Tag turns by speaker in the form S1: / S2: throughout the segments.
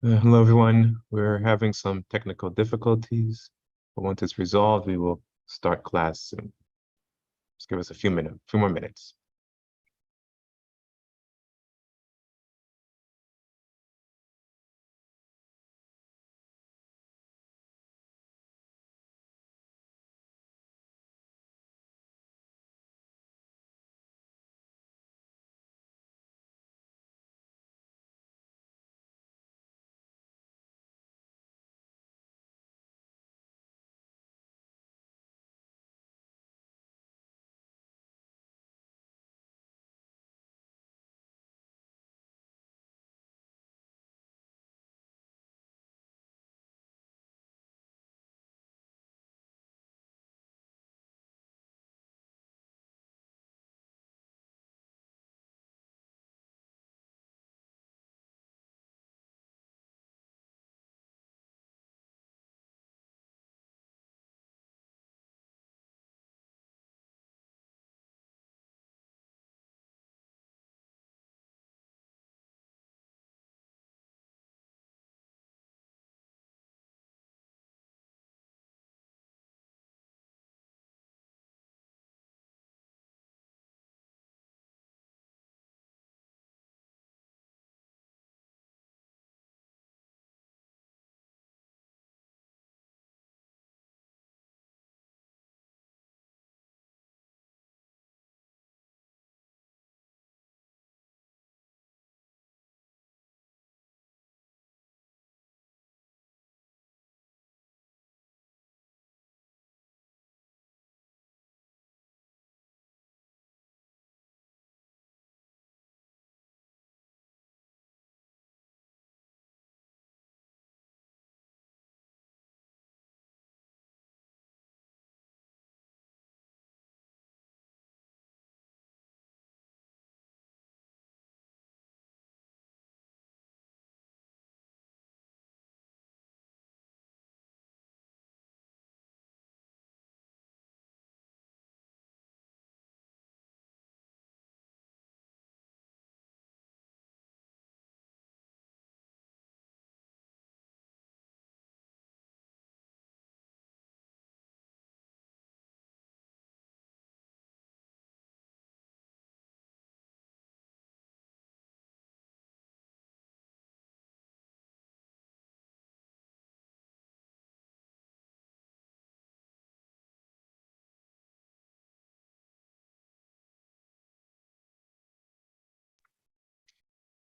S1: Hello, everyone. We're having some technical difficulties, but once it's resolved, we will start class soon. Just give us a few more minutes.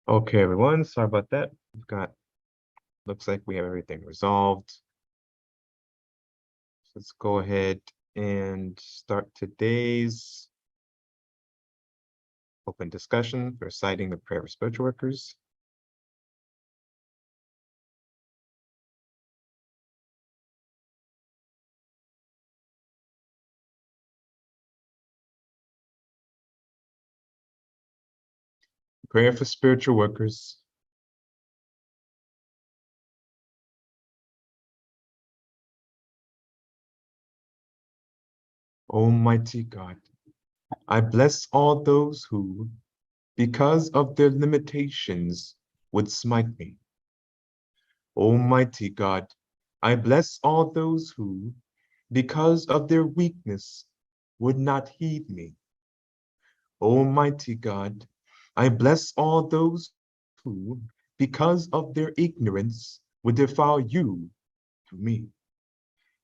S1: Okay, everyone, sorry about that. Looks like we have everything resolved. Let's go ahead and start today's open discussion for citing the prayer of spiritual workers. Prayer for spiritual workers. Almighty God, I bless all those who, because of their limitations, would smite me. Almighty God, I bless all those who, because of their weakness, would not heed me. Almighty God, I bless all those who, because of their ignorance, would defile you through me.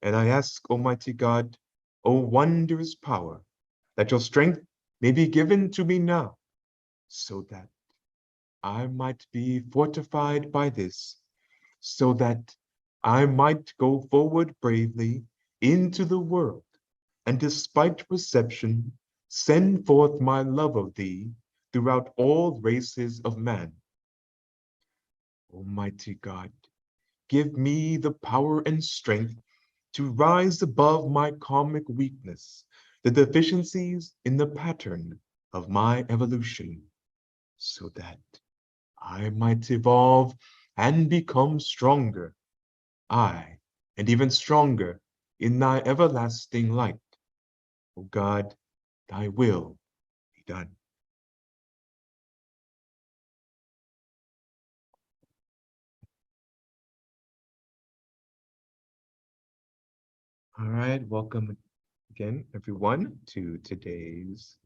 S1: And I ask, Almighty God, O wondrous power, that your strength may be given to me now, so that I might be fortified by this, so that I might go forward bravely into the world, and despite reception, send forth my love of thee throughout all races of man. Almighty God, give me the power and strength to rise above my karmic weakness, the deficiencies in the pattern of my evolution, so that I might evolve and become stronger, I, and even stronger in thy everlasting light. O God, thy will be done. All right, welcome again, everyone, to today's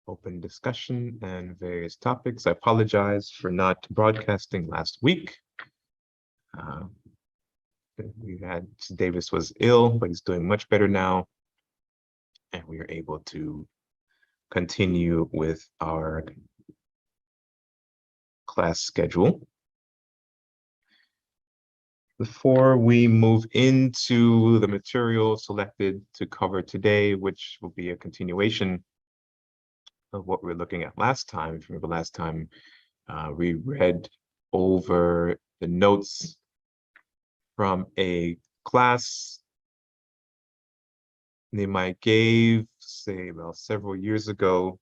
S1: open discussion and various topics. I apologize for not broadcasting last week. Uh, Davis was ill, but he's doing much better now, and we are able to continue with our class schedule. Before we move into the material selected to cover today, which will be a continuation of what we were looking at last time. If you remember last time, we read over the notes from a class Nehemiah gave, say, well, several years ago,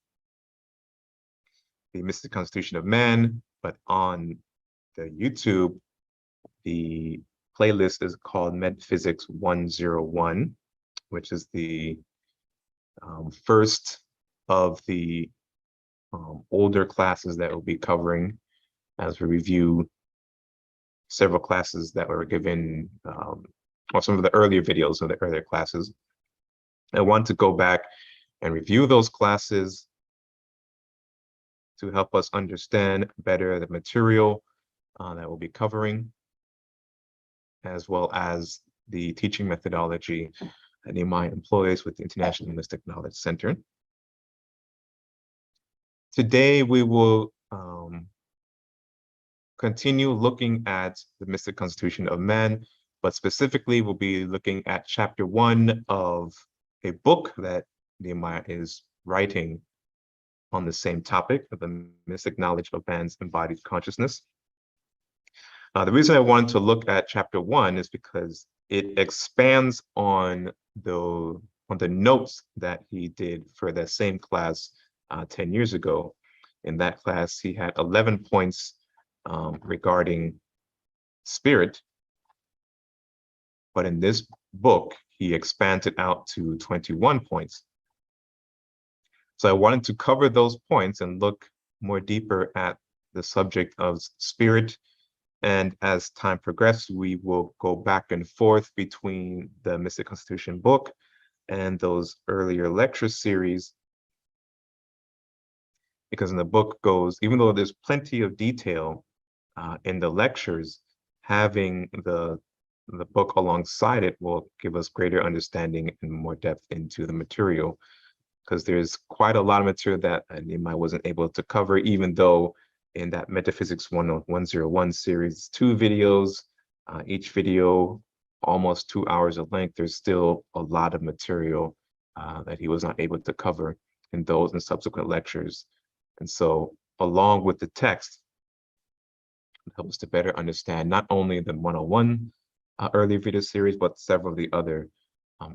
S1: the Mystic Constitution of Man, but on the YouTube, the playlist is called Metaphysics 101, which is the first of the older classes that we'll be covering as we review several classes that were given, or some of the earlier videos of the earlier classes. I want to go back and review those classes to help us understand better the material that we'll be covering, as well as the teaching methodology that Nehemiah employs with the International Mystic Knowledge Center. Today, we will continue looking at the Mystic Constitution of Man, but specifically we'll be looking at chapter 1 of a book that Nehemiah is writing on the same topic of the mystic knowledge of man's embodied consciousness. The reason I wanted to look at chapter 1 is because it expands on the notes that he did for that same class 10 years ago. In that class, he had 11 points regarding spirit, but in this book, he expands it out to 21 points. So I wanted to cover those points and look more deeper at the subject of spirit. And as time progresses, we will go back and forth between the Mystic Constitution book and those earlier lecture series. Because in the book goes, even though there's plenty of detail in the lectures, having the book alongside it will give us greater understanding and more depth into the material, because there's quite a lot of material that Nehemiah wasn't able to cover, even though in that Metaphysics 101 series, 2 videos, each video almost 2 hours of length, there's still a lot of material that he was not able to cover in those and subsequent lectures. And so along with the text, it helps us to better understand not only the 101 earlier video series, but several of the other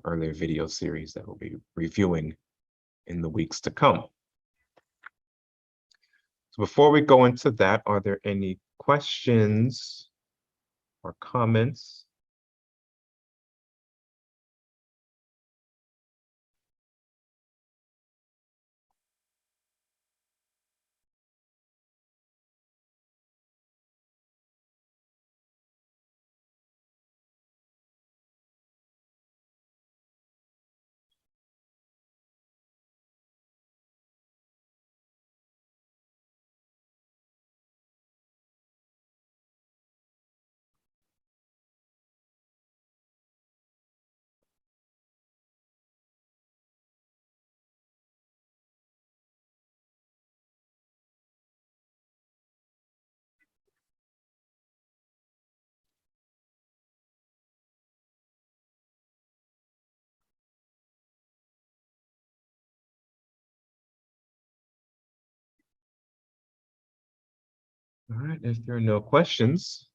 S1: earlier video series that we'll be reviewing in the weeks to come. So before we go into that, are there any questions or comments? All right, if there are no questions,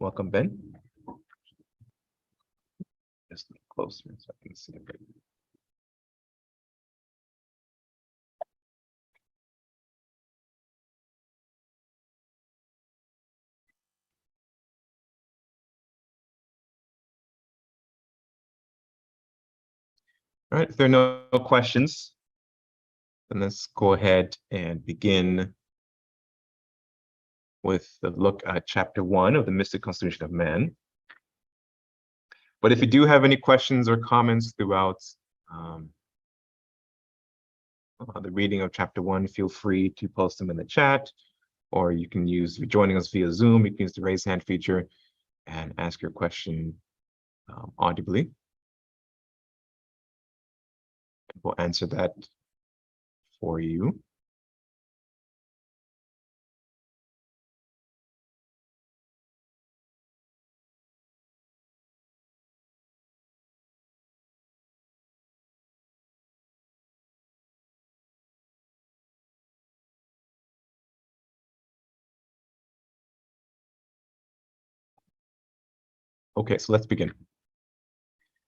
S1: welcome, Ben. Just a little closer so I can see it. All right, if there are no questions, then let's go ahead and begin with a look at chapter 1 of the Mystic Constitution of Man. But if you do have any questions or comments throughout the reading of chapter 1, feel free to post them in the chat, or you can use, if you're joining us via Zoom, you can use the raise hand feature and ask your question audibly. We'll answer that for you. Okay, so let's begin.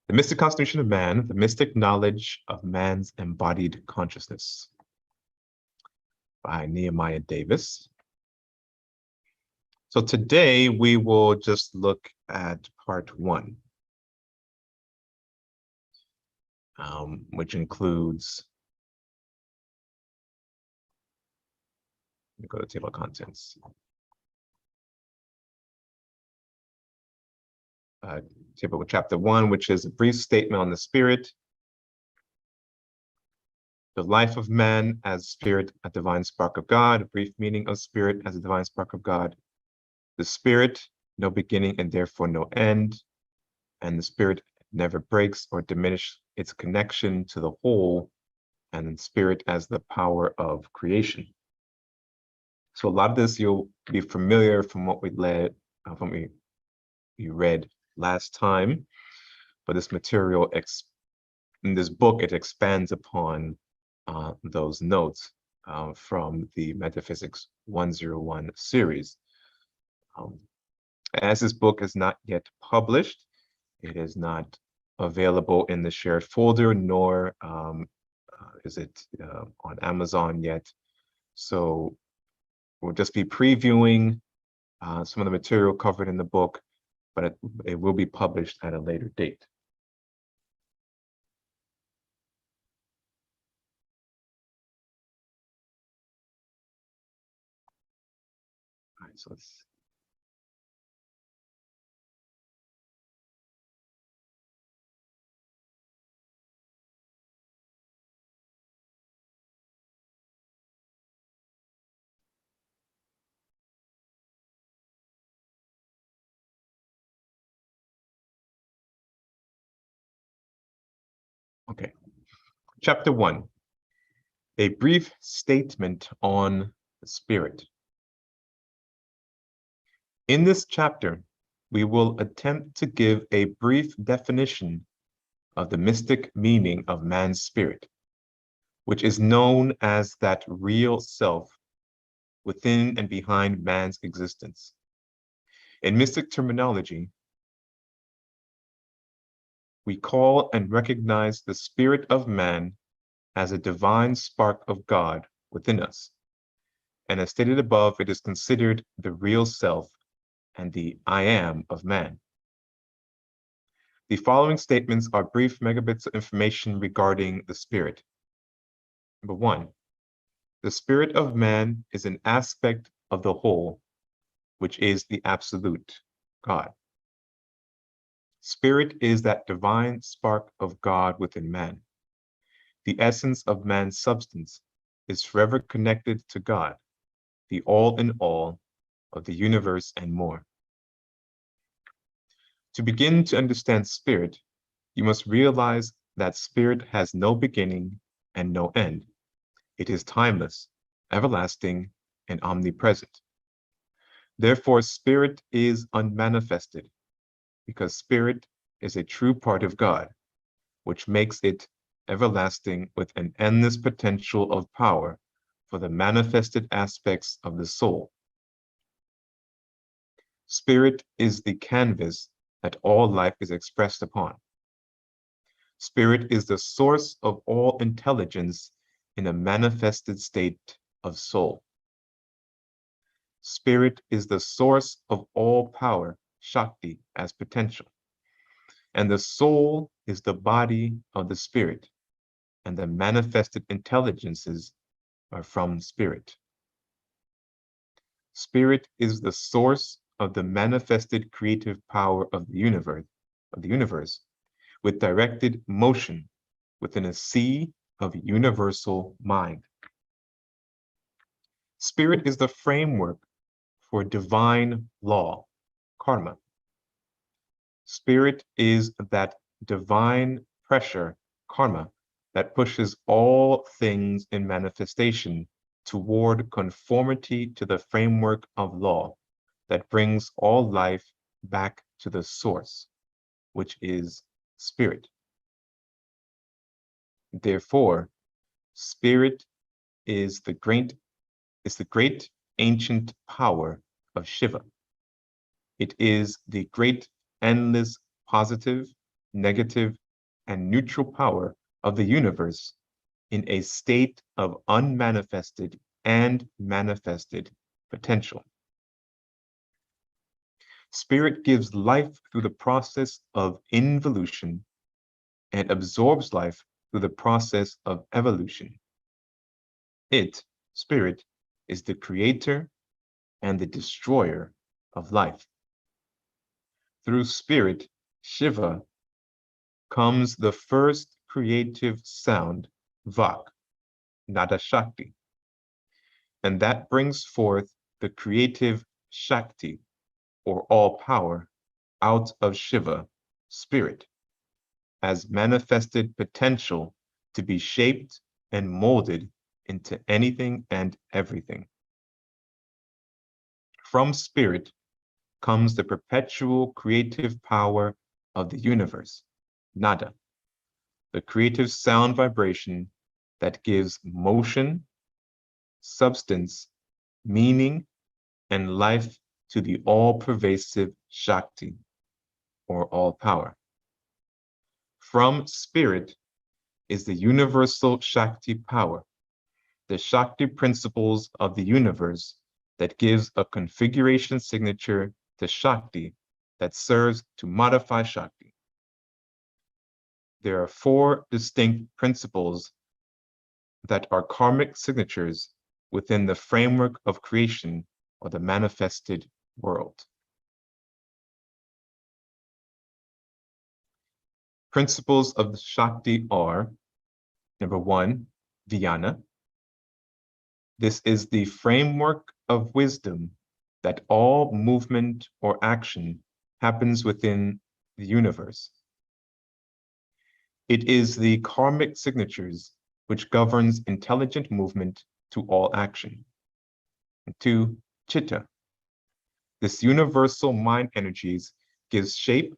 S1: The Mystic Constitution of Man, the Mystic Knowledge of Man's Embodied Consciousness by Nehemiah Davis. So today we will just look at part 1, which includes, let me go to table of contents. Typical chapter 1, which is a brief statement on the spirit, the life of man as spirit, a divine spark of God, a brief meaning of spirit as a divine spark of God, the spirit, no beginning and therefore no end, and the spirit never breaks or diminishes its connection to the whole, and spirit as the power of creation. So a lot of this you'll be familiar from what we read last time, but this material in this book, it expands upon those notes from the Metaphysics 101 series. As this book is not yet published, it is not available in the shared folder, nor is it on Amazon yet. So we'll just be previewing some of the material covered in the book, but it will be published at a later date. All right, so let's. Okay, chapter 1, a brief statement on the spirit. In this chapter, we will attempt to give a brief definition of the mystic meaning of man's spirit, which is known as that real self within and behind man's existence. In mystic terminology, we call and recognize the spirit of man as a divine spark of God within us. And as stated above, it is considered the real self and the I am of man. The following statements are brief megabits of information regarding the spirit. Number 1, the spirit of man is an aspect of the whole, which is the absolute, God. Spirit is that divine spark of God within man. The essence of man's substance is forever connected to God, the all in all of the universe and more. To begin to understand spirit, you must realize that spirit has no beginning and no end. It is timeless, everlasting, and omnipresent. Therefore, spirit is unmanifested, because spirit is a true part of God, which makes it everlasting with an endless potential of power for the manifested aspects of the soul. Spirit is the canvas that all life is expressed upon. Spirit is the source of all intelligence in a manifested state of soul. Spirit is the source of all power, Shakti, as potential. And the soul is the body of the spirit, and the manifested intelligences are from spirit. Spirit is the source of the manifested creative power of the universe, with directed motion within a sea of universal mind. Spirit is the framework for divine law, karma. Spirit is that divine pressure, karma, that pushes all things in manifestation toward conformity to the framework of law, that brings all life back to the source, which is spirit. Therefore, spirit is the great ancient power of Shiva. It is the great endless positive, negative, and neutral power of the universe in a state of unmanifested and manifested potential. Spirit gives life through the process of involution and absorbs life through the process of evolution. It, spirit, is the creator and the destroyer of life. Through spirit, Shiva, comes the first creative sound, Vak, Nada Shakti, and that brings forth the creative Shakti, or all power, out of Shiva, spirit, as manifested potential to be shaped and molded into anything and everything. From spirit comes the perpetual creative power of the universe, Nada, the creative sound vibration that gives motion, substance, meaning, and life to the all-pervasive Shakti, or all power. From spirit is the universal Shakti power, the Shakti principles of the universe that gives a configuration signature to Shakti that serves to modify Shakti. There are 4 distinct principles that are karmic signatures within the framework of creation or the manifested world. Principles of the Shakti are, number 1, Dhyana. This is the framework of wisdom that all movement or action happens within the universe. It is the karmic signatures which governs intelligent movement to all action. And 2, Chitta. This universal mind energies gives shape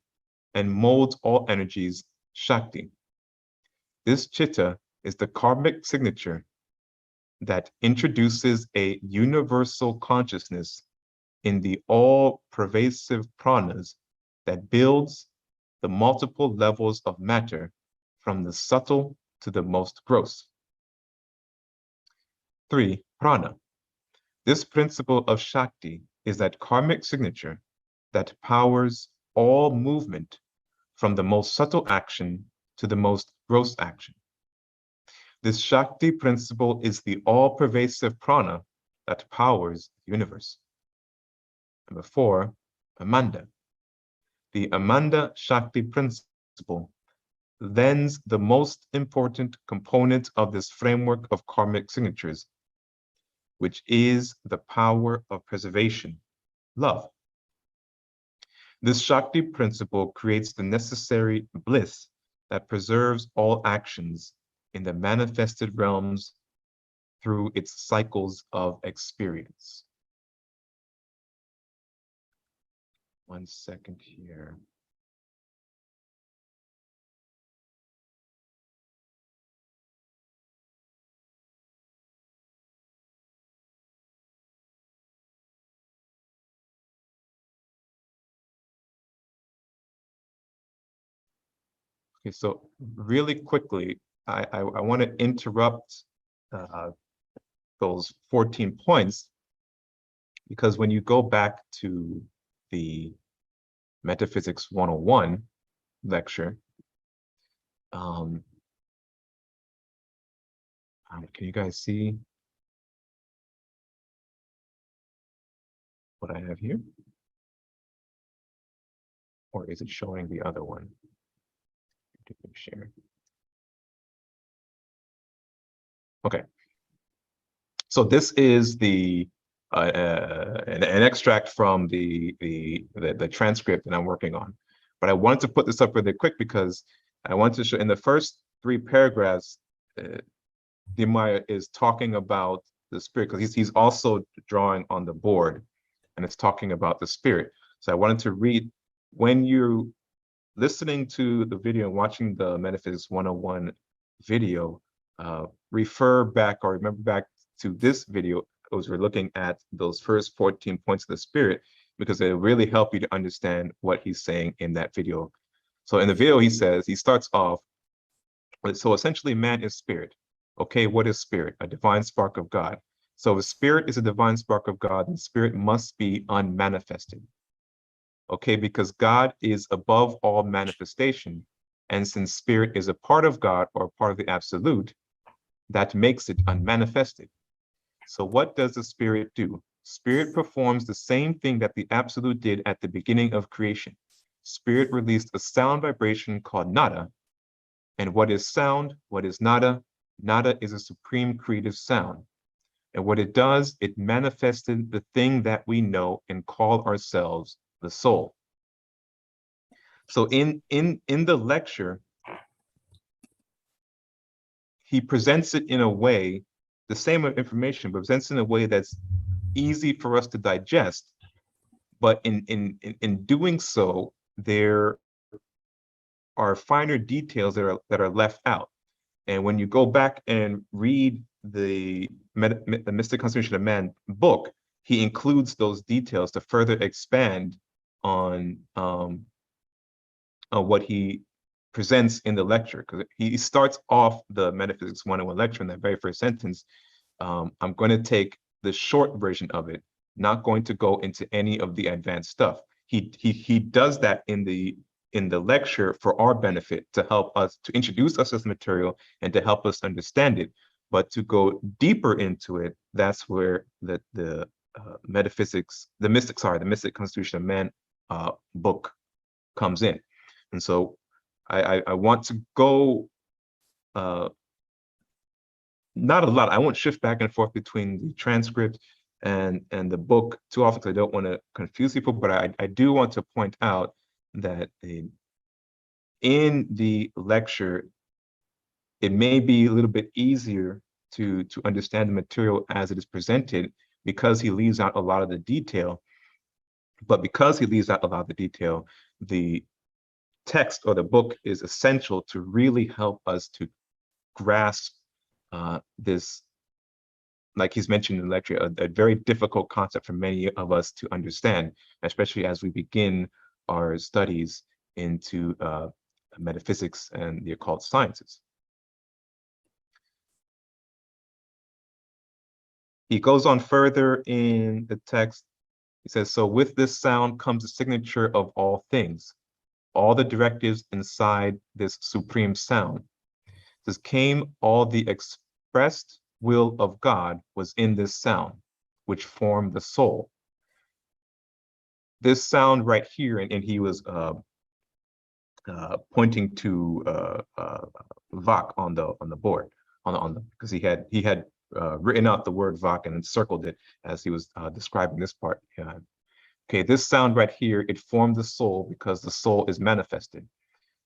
S1: and molds all energies, Shakti. This Chitta is the karmic signature that introduces a universal consciousness in the all-pervasive pranas that builds the multiple levels of matter from the subtle to the most gross. 3, Prana. This principle of Shakti is that karmic signature that powers all movement from the most subtle action to the most gross action. This Shakti principle is the all-pervasive prana that powers the universe. Number 4, Amanda. The Amanda Shakti principle lends the most important component of this framework of karmic signatures, which is the power of preservation, love. This Shakti principle creates the necessary bliss that preserves all actions in the manifested realms through its cycles of experience. One second here. Okay, so really quickly, I want to interrupt those 14 points, because when you go back to the Metaphysics 101 lecture, can you guys see? what I have here. Or is it showing the other one? Share. Okay. So this is an extract from the transcript that I'm working on. But I wanted to put this up really quick because I want to show in the first 3 paragraphs, Nehemiah is talking about the spirit, because he's also drawing on the board, and it's talking about the spirit. So I wanted to read, when you're listening to the video and watching the Metaphysics 101 video, refer back or remember back to this video as we're looking at those first 14 points of the spirit, because it'll really help you to understand what he's saying in that video. So in the video, he says, he starts off, so essentially man is spirit. Okay, what is spirit? A divine spark of God. So if spirit is a divine spark of God, then spirit must be unmanifested. Okay, because God is above all manifestation. And since spirit is a part of God or part of the absolute, that makes it unmanifested. So what does the spirit do? Spirit performs the same thing that the absolute did at the beginning of creation. Spirit released a sound vibration called nada. And what is sound? What is nada? Nada is a supreme creative sound. And what it does, it manifested the thing that we know and call ourselves the soul. So in the lecture, he presents it in a way, the same information, but presents in a way that's easy for us to digest. But in doing so, there are finer details that are left out. And when you go back and read the Mystic Constitution of Man book, he includes those details to further expand on what he presents in the lecture. Because he starts off the Metaphysics 101 lecture in that very first sentence. I'm going to take the short version of it, not going to go into any of the advanced stuff. He does that in the lecture for our benefit, to help us, to introduce us to this material and to help us understand it. But to go deeper into it, that's where the Mystic Constitution of Man book comes in. And so I want to go, not a lot. I won't shift back and forth between the transcript and the book too often, because I don't want to confuse people, but I do want to point out that in the lecture, it may be a little bit easier to understand the material as it is presented, because he leaves out a lot of the detail. But because he leaves out a lot of the detail, the text or the book is essential to really help us to grasp this, like he's mentioned in the lecture, a very difficult concept for many of us to understand, especially as we begin our studies into metaphysics and the occult sciences. He goes on further in the text. He says, so with this sound comes the signature of all things, all the directives inside this supreme sound. This came all the expressed will of God was in this sound, which formed the soul. This sound right here, and he was pointing to Vak on the board, because he had written out the word Vak and circled it as he was describing this part. Okay, this sound right here, it formed the soul because the soul is manifested.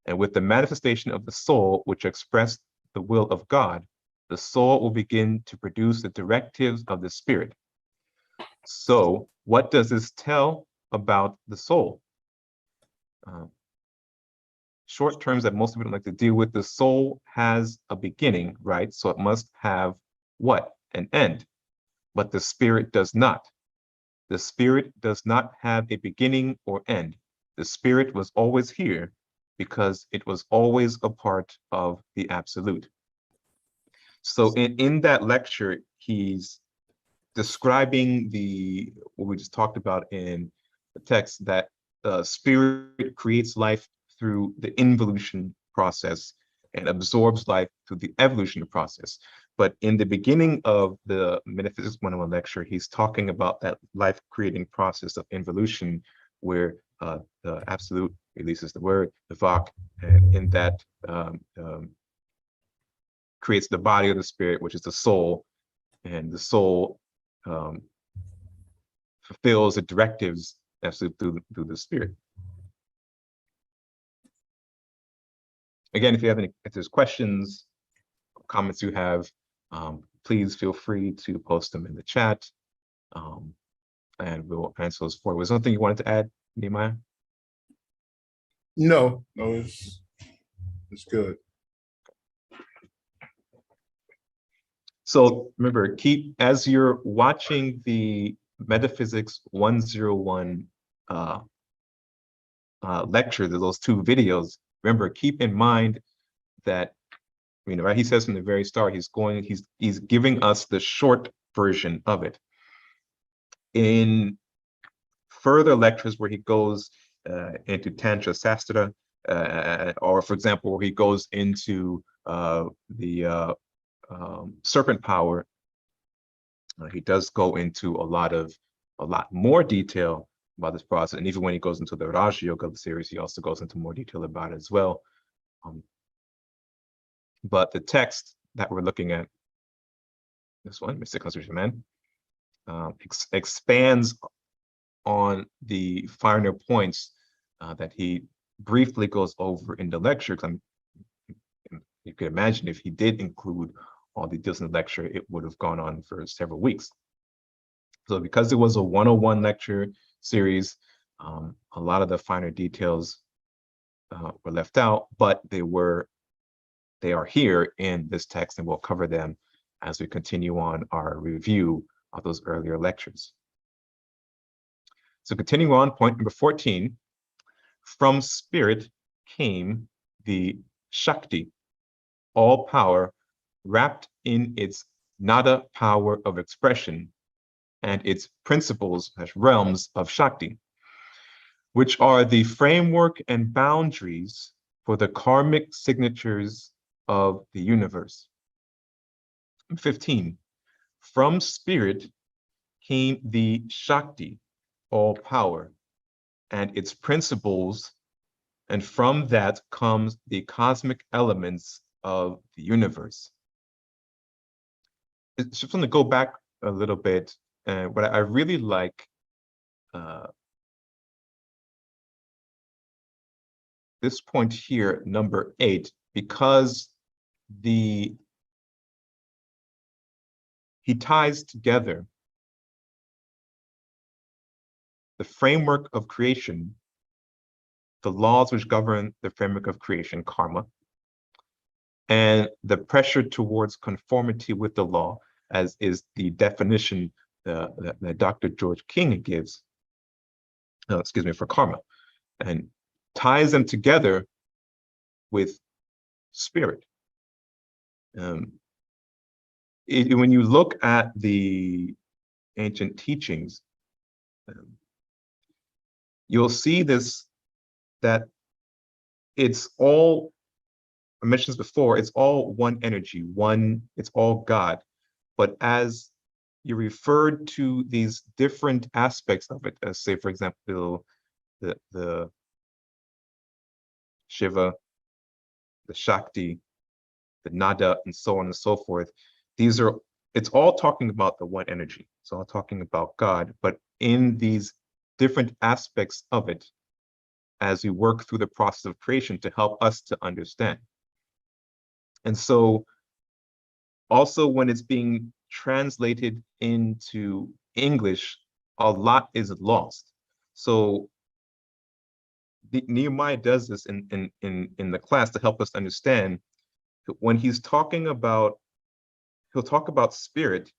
S1: And with the manifestation of the soul, which expressed the will of God, the soul will begin to produce the directives of the spirit. So what does this tell about the soul? Short terms that most people don't like to deal with. The soul has a beginning, right? So it must have what? An end. But the spirit does not. The spirit does not have a beginning or end. The spirit was always here because it was always a part of the absolute. So in that lecture, he's describing what we just talked about in the text, that spirit creates life through the involution process, and absorbs life through the evolutionary process. But in the beginning of the Metaphysics 101 lecture, he's talking about that life-creating process of involution, where the absolute releases the word, the Vak, and in that creates the body of the spirit, which is the soul, and the soul fulfills the directives through the spirit. Again, if there's questions, comments you have, please feel free to post them in the chat, and we'll answer those for you. Was there something you wanted to add, Nehemiah?
S2: No, it's good.
S1: So remember, as you're watching the Metaphysics 101 lecture, those two videos, remember, keep in mind that, right, he says from the very start, he's giving us the short version of it. In further lectures where he goes into Tantra Sastra, or for example, where he goes into the serpent power, he does go into a lot more detail about this process. And even when he goes into the Raja Yoga series, he also goes into more detail about it as well. But the text that we're looking at, this one, Mystic Constitution Man, expands on the finer points that he briefly goes over in the lecture. You could imagine if he did include all the details in the lecture, it would have gone on for several weeks. So because it was a 101 lecture series, a lot of the finer details were left out, but they are here in this text, and we'll cover them as we continue on our review of those earlier lectures. So continuing on, point number 14, from spirit came the Shakti, all power wrapped in its nada power of expression and its principles as realms of Shakti, which are the framework and boundaries for the karmic signatures of the universe. 15, from spirit came the Shakti, all power, and its principles, and from that comes the cosmic elements of the universe. It's just going to go back a little bit, but I really like this point here, number 8, because he ties together the framework of creation, the laws which govern the framework of creation, karma, and the pressure towards conformity with the law, as is the definition that Dr. George King gives, for karma, and ties them together with spirit. When you look at the ancient teachings, you'll see that it's all, I mentioned this before, it's all one energy, it's all God. But as you referred to these different aspects of it, as say, for example, the Shiva, the Shakti, the Nada, and so on and so forth, it's all talking about the one energy. It's all talking about God, but in these different aspects of it, as we work through the process of creation to help us to understand. And so also when it's being translated into English, a lot is lost. So Nehemiah does this in the class to help us understand that when he's talking about, he'll talk about spirit,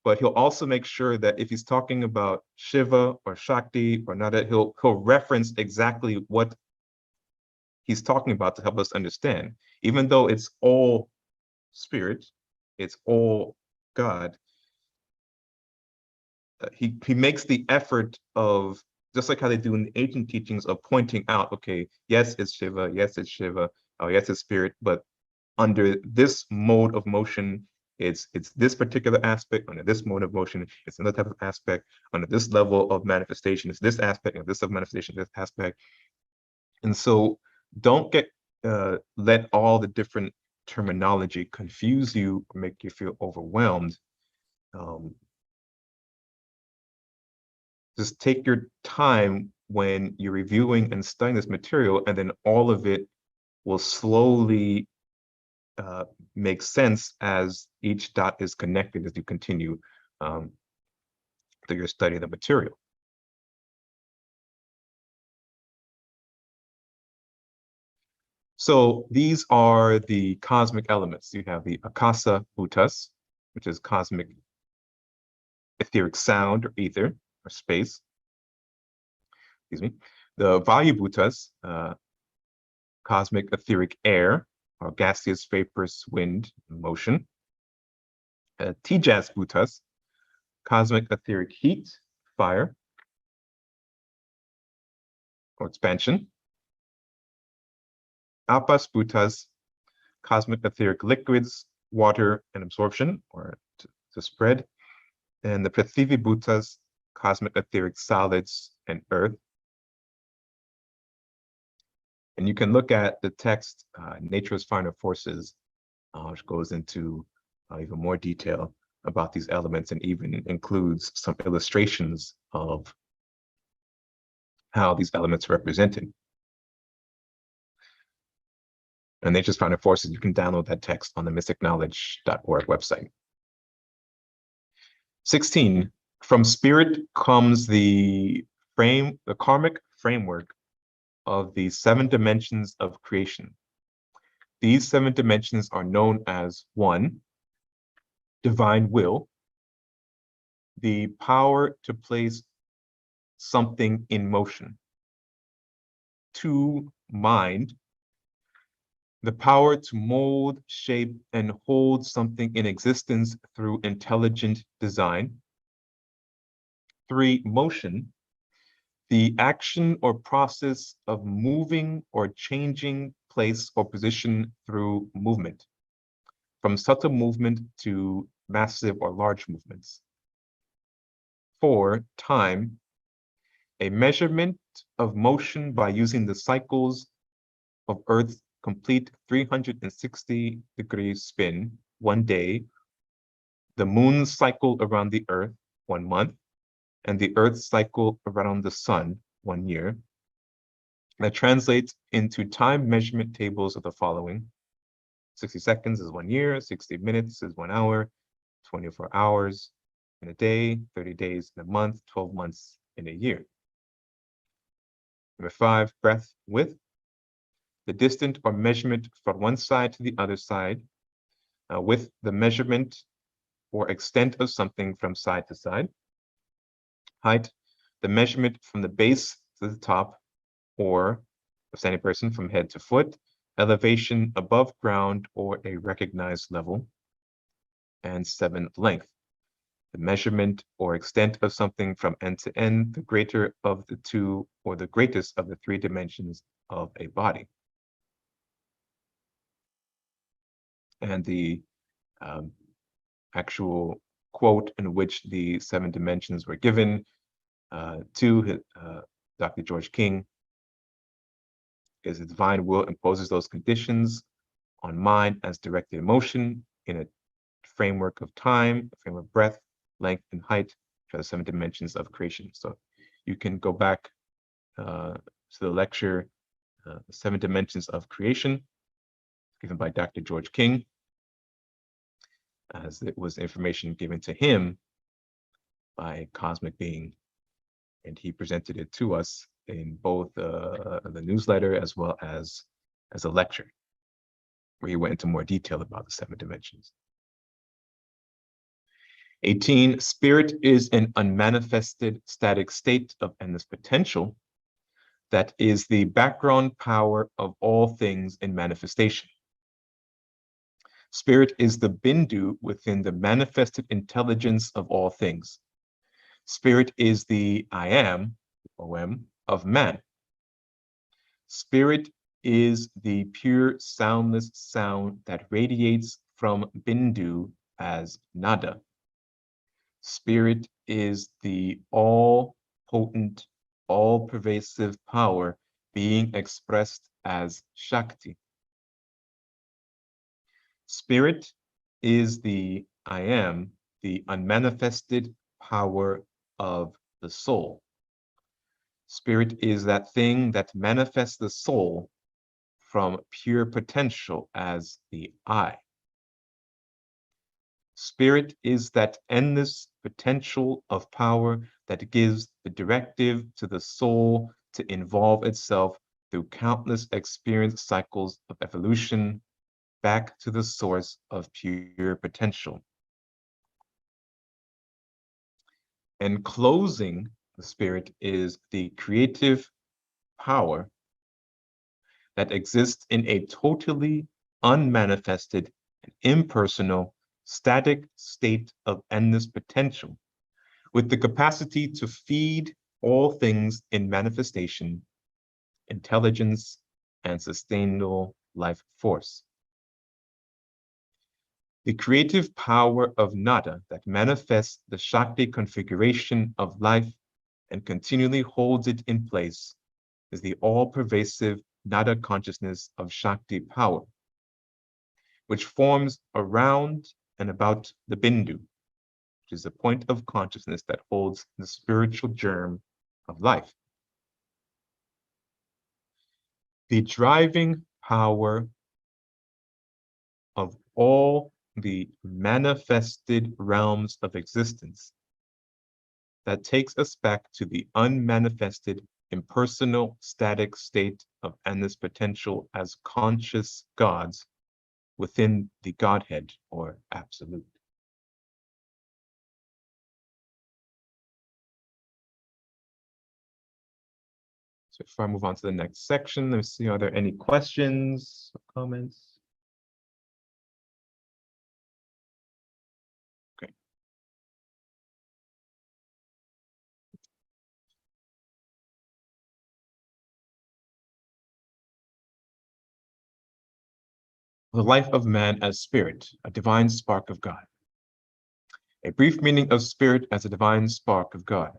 S1: but he'll also make sure that if he's talking about Shiva or Shakti or Nada, he'll reference exactly what he's talking about to help us understand. Even though it's all spirit, it's all God, he makes the effort of, just like how they do in the ancient teachings, of pointing out, okay, yes, it's Shiva, yes, it's Shiva, Oh, yes, it's spirit, but under this mode of motion, it's this particular aspect. Under this mode of motion, it's another type of aspect. Under this level of manifestation, it's this aspect. And this of manifestation, this aspect. And so don't get let all the different terminology confuse you or make you feel overwhelmed. Just take your time when you're reviewing and studying this material, and then all of it will slowly make sense as each dot is connected as you continue through your study of the material. So these are the cosmic elements. You have the Akasa Bhutas, which is cosmic etheric sound or ether or space. Excuse me. The Vayu Bhutas, cosmic etheric air or gaseous, vaporous, wind, motion. Tejas Bhutas, cosmic etheric heat, fire or expansion. Apas Bhutas, cosmic etheric liquids, water, and absorption or to spread. And the Prithivi Bhutas, cosmic etheric solids and earth. And you can look at the text, Nature's Finer Forces, which goes into even more detail about these elements and even includes some illustrations of how these elements are represented. And Nature's Finer Forces, you can download that text on the mysticknowledge.org website. 16, from spirit comes the karmic framework of the 7 dimensions of creation. These 7 dimensions are known as 1, divine will, the power to place something in motion. 2, mind, the power to mold, shape, and hold something in existence through intelligent design. 3, motion, the action or process of moving or changing place or position through movement, from subtle movement to massive or large movements. 4, time, a measurement of motion by using the cycles of Earth's complete 360-degree spin, 1 day, the moon's cycle around the Earth, 1 month, and the Earth's cycle around the sun, 1 year. That translates into time measurement tables of the following. 60 seconds is 1 year, 60 minutes is 1 hour, 24 hours in a day, 30 days in a month, 12 months in a year. Number 5, breadth, width, the distance or measurement from one side to the other side, with the measurement or extent of something from side to side. Height, the measurement from the base to the top, or of any person from head to foot. Elevation above ground or a recognized level. And 7, length, the measurement or extent of something from end to end, the greater of the 2 or the greatest of the 3 dimensions of a body. And the actual quote in which the 7 dimensions were given to Dr. George King is: the divine will imposes those conditions on mind as directed motion in a framework of time, a framework of breadth, length, and height for the 7 dimensions of creation. So you can go back to the lecture, 7 Dimensions of Creation, given by Dr. George King, as it was information given to him by a cosmic being, and he presented it to us in both the newsletter as well as a lecture, where he went into more detail about the 7 dimensions. 18, spirit is an unmanifested static state of endless potential that is the background power of all things in manifestation. Spirit is the bindu within the manifested intelligence of all things. Spirit is the I am, OM, of man. Spirit is the pure soundless sound that radiates from Bindu as nada. Spirit is the all-potent, all-pervasive power being expressed as Shakti. Spirit is the I am, the unmanifested power of the soul. Spirit is that thing that manifests the soul from pure potential as the I. Spirit is that endless potential of power that gives the directive to the soul to involve itself through countless experience cycles of evolution back to the source of pure potential. Enclosing the spirit is the creative power that exists in a totally unmanifested and impersonal, static state of endless potential, with the capacity to feed all things in manifestation, intelligence, and sustainable life force. The creative power of nada that manifests the Shakti configuration of life and continually holds it in place is the all-pervasive nada consciousness of Shakti power, which forms around and about the Bindu, which is the point of consciousness that holds the spiritual germ of life. The driving power of all the manifested realms of existence that takes us back to the unmanifested, impersonal, static state of endless potential as conscious gods within the Godhead or Absolute. So before I move on to the next section, let me see, are there any questions or comments? Okay. The life of man as spirit, a divine spark of God. A brief meaning of spirit as a divine spark of God.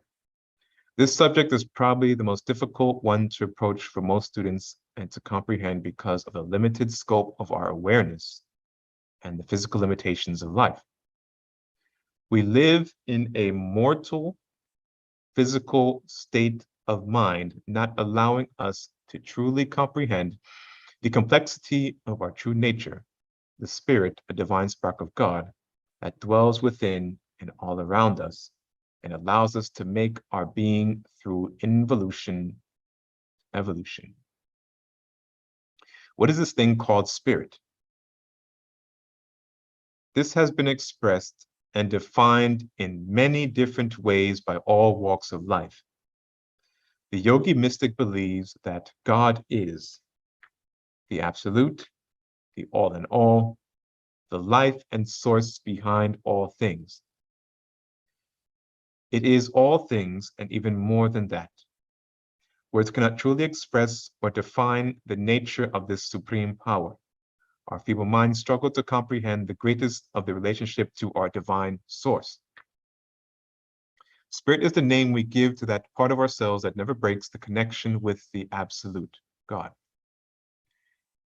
S1: This subject is probably the most difficult one to approach for most students and to comprehend because of the limited scope of our awareness and the physical limitations of life. We live in a mortal, physical state of mind, not allowing us to truly comprehend the complexity of our true nature, the spirit, a divine spark of God that dwells within and all around us and allows us to make our being through evolution. What is this thing called spirit? This has been expressed and defined in many different ways by all walks of life. The yogi mystic believes that God is the absolute, the all in all, the life and source behind all things. It is all things and even more than that. Words cannot truly express or define the nature of this supreme power. Our feeble minds struggle to comprehend the greatest of the relationship to our divine source. Spirit is the name we give to that part of ourselves that never breaks the connection with the absolute God.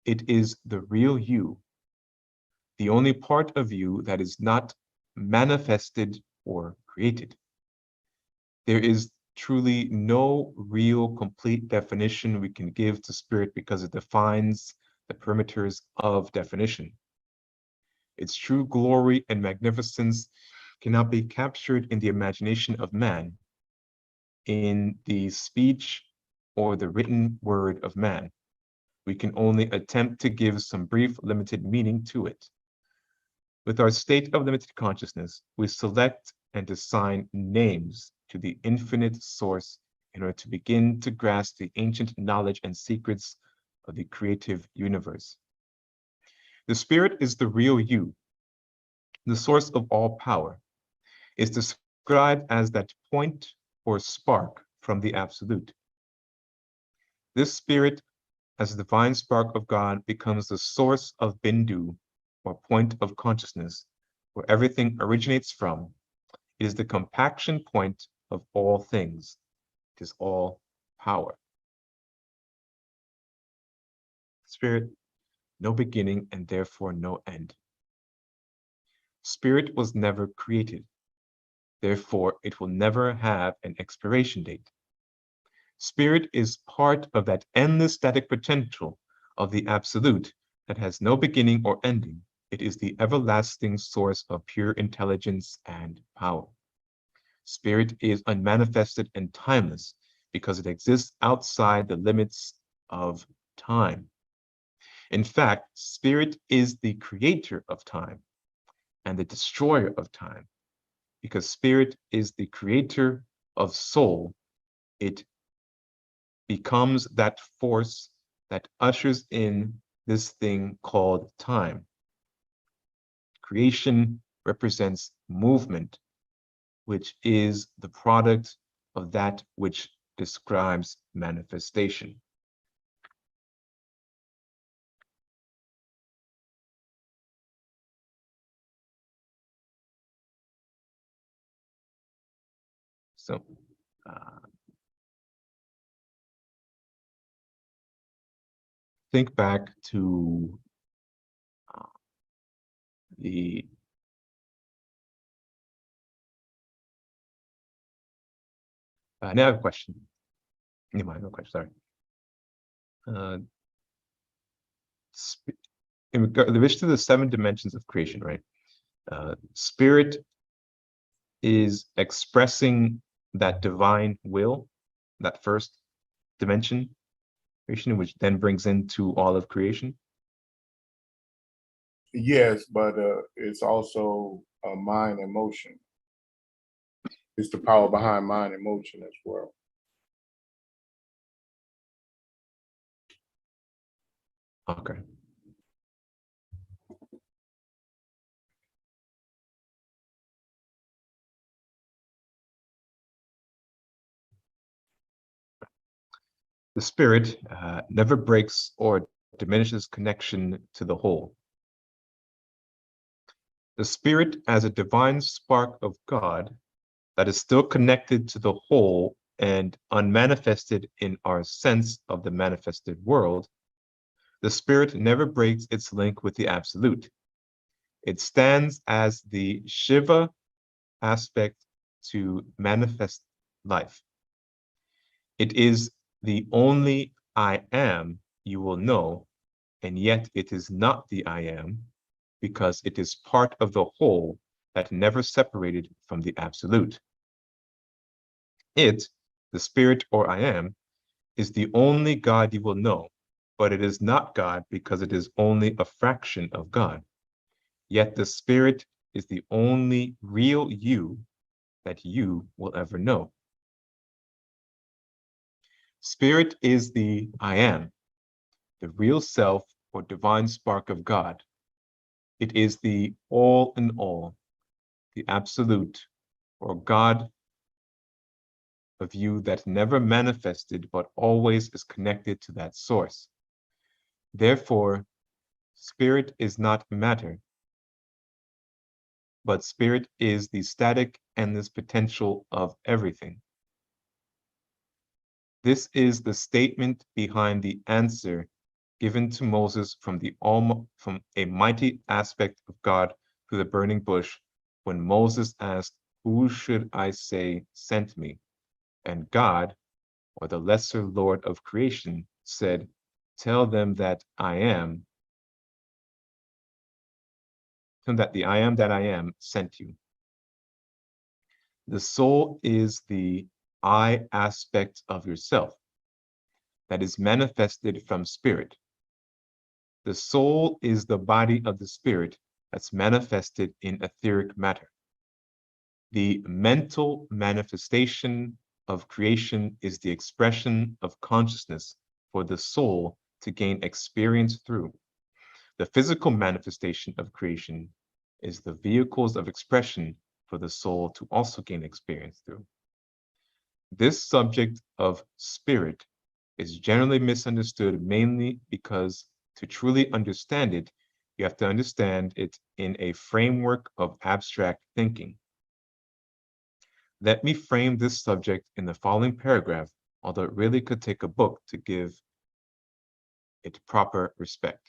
S1: It is the real you, the only part of you that is not manifested or created. There is truly no real complete definition we can give to spirit because it defines the perimeters of definition. Its true glory and magnificence cannot be captured in the imagination of man, in the speech or the written word of man. We can only attempt to give some brief, limited meaning to it. With our state of limited consciousness, we select and assign names to the infinite source in order to begin to grasp the ancient knowledge and secrets of the creative universe. The spirit is the real you, the source of all power, is described as that point or spark from the absolute. This spirit as the divine spark of God becomes the source of Bindu, or point of consciousness, where everything originates from, it is the compaction point of all things. It is all power. Spirit, no beginning and therefore no end. Spirit was never created. Therefore, it will never have an expiration date. Spirit is part of that endless static potential of the Absolute that has no beginning or ending. It is the everlasting source of pure intelligence and power. Spirit is unmanifested and timeless because it exists outside the limits of time. In fact, Spirit is the creator of time and the destroyer of time, because Spirit is the creator of soul. It becomes that force that ushers in this thing called time. Creation represents movement, which is the product of that which describes manifestation. So, think back to the now I have a question. No, I have a question, sorry. In relation to the 7 dimensions of creation, right? Spirit is expressing that divine will, that first dimension, creation, which then brings into all of creation.
S2: Yes, but it's also mind and motion. It's the power behind mind and motion as well.
S1: Okay. The spirit never breaks or diminishes connection to the whole. The spirit as a divine spark of God that is still connected to the whole and unmanifested in our sense of the manifested world, the spirit never breaks its link with the absolute. It stands as the Shiva aspect to manifest life. It is the only I am you will know, and yet it is not the I am, because it is part of the whole that never separated from the absolute. It, the spirit or I am, is the only God you will know, but it is not God because it is only a fraction of God. Yet the spirit is the only real you that you will ever know. Spirit is the I am, the real self or divine spark of God. It is the all in all, the absolute or God of you that never manifested but always is connected to that source. Therefore, spirit is not matter, but spirit is the static endless potential of everything. This is the statement behind the answer given to Moses from a mighty aspect of God through the burning bush, when Moses asked, "Who should I say sent me?" And God, or the lesser Lord of creation, said, "Tell them that I am, tell them that the I am that I am sent you." The soul is the I aspect of yourself that is manifested from spirit. The soul is the body of the spirit that's manifested in etheric matter. The mental manifestation of creation is the expression of consciousness for the soul to gain experience through. The physical manifestation of creation is the vehicles of expression for the soul to also gain experience through. This subject of spirit is generally misunderstood mainly because to truly understand it, you have to understand it in a framework of abstract thinking. Let me frame this subject in the following paragraph, although it really could take a book to give it proper respect.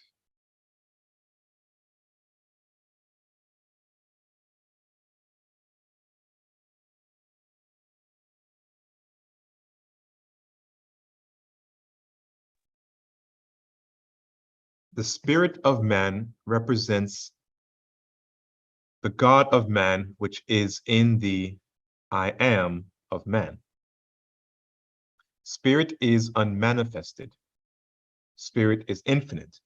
S1: The spirit of man represents the God of man, which is in the I am of man. Spirit is unmanifested. Spirit is infinite,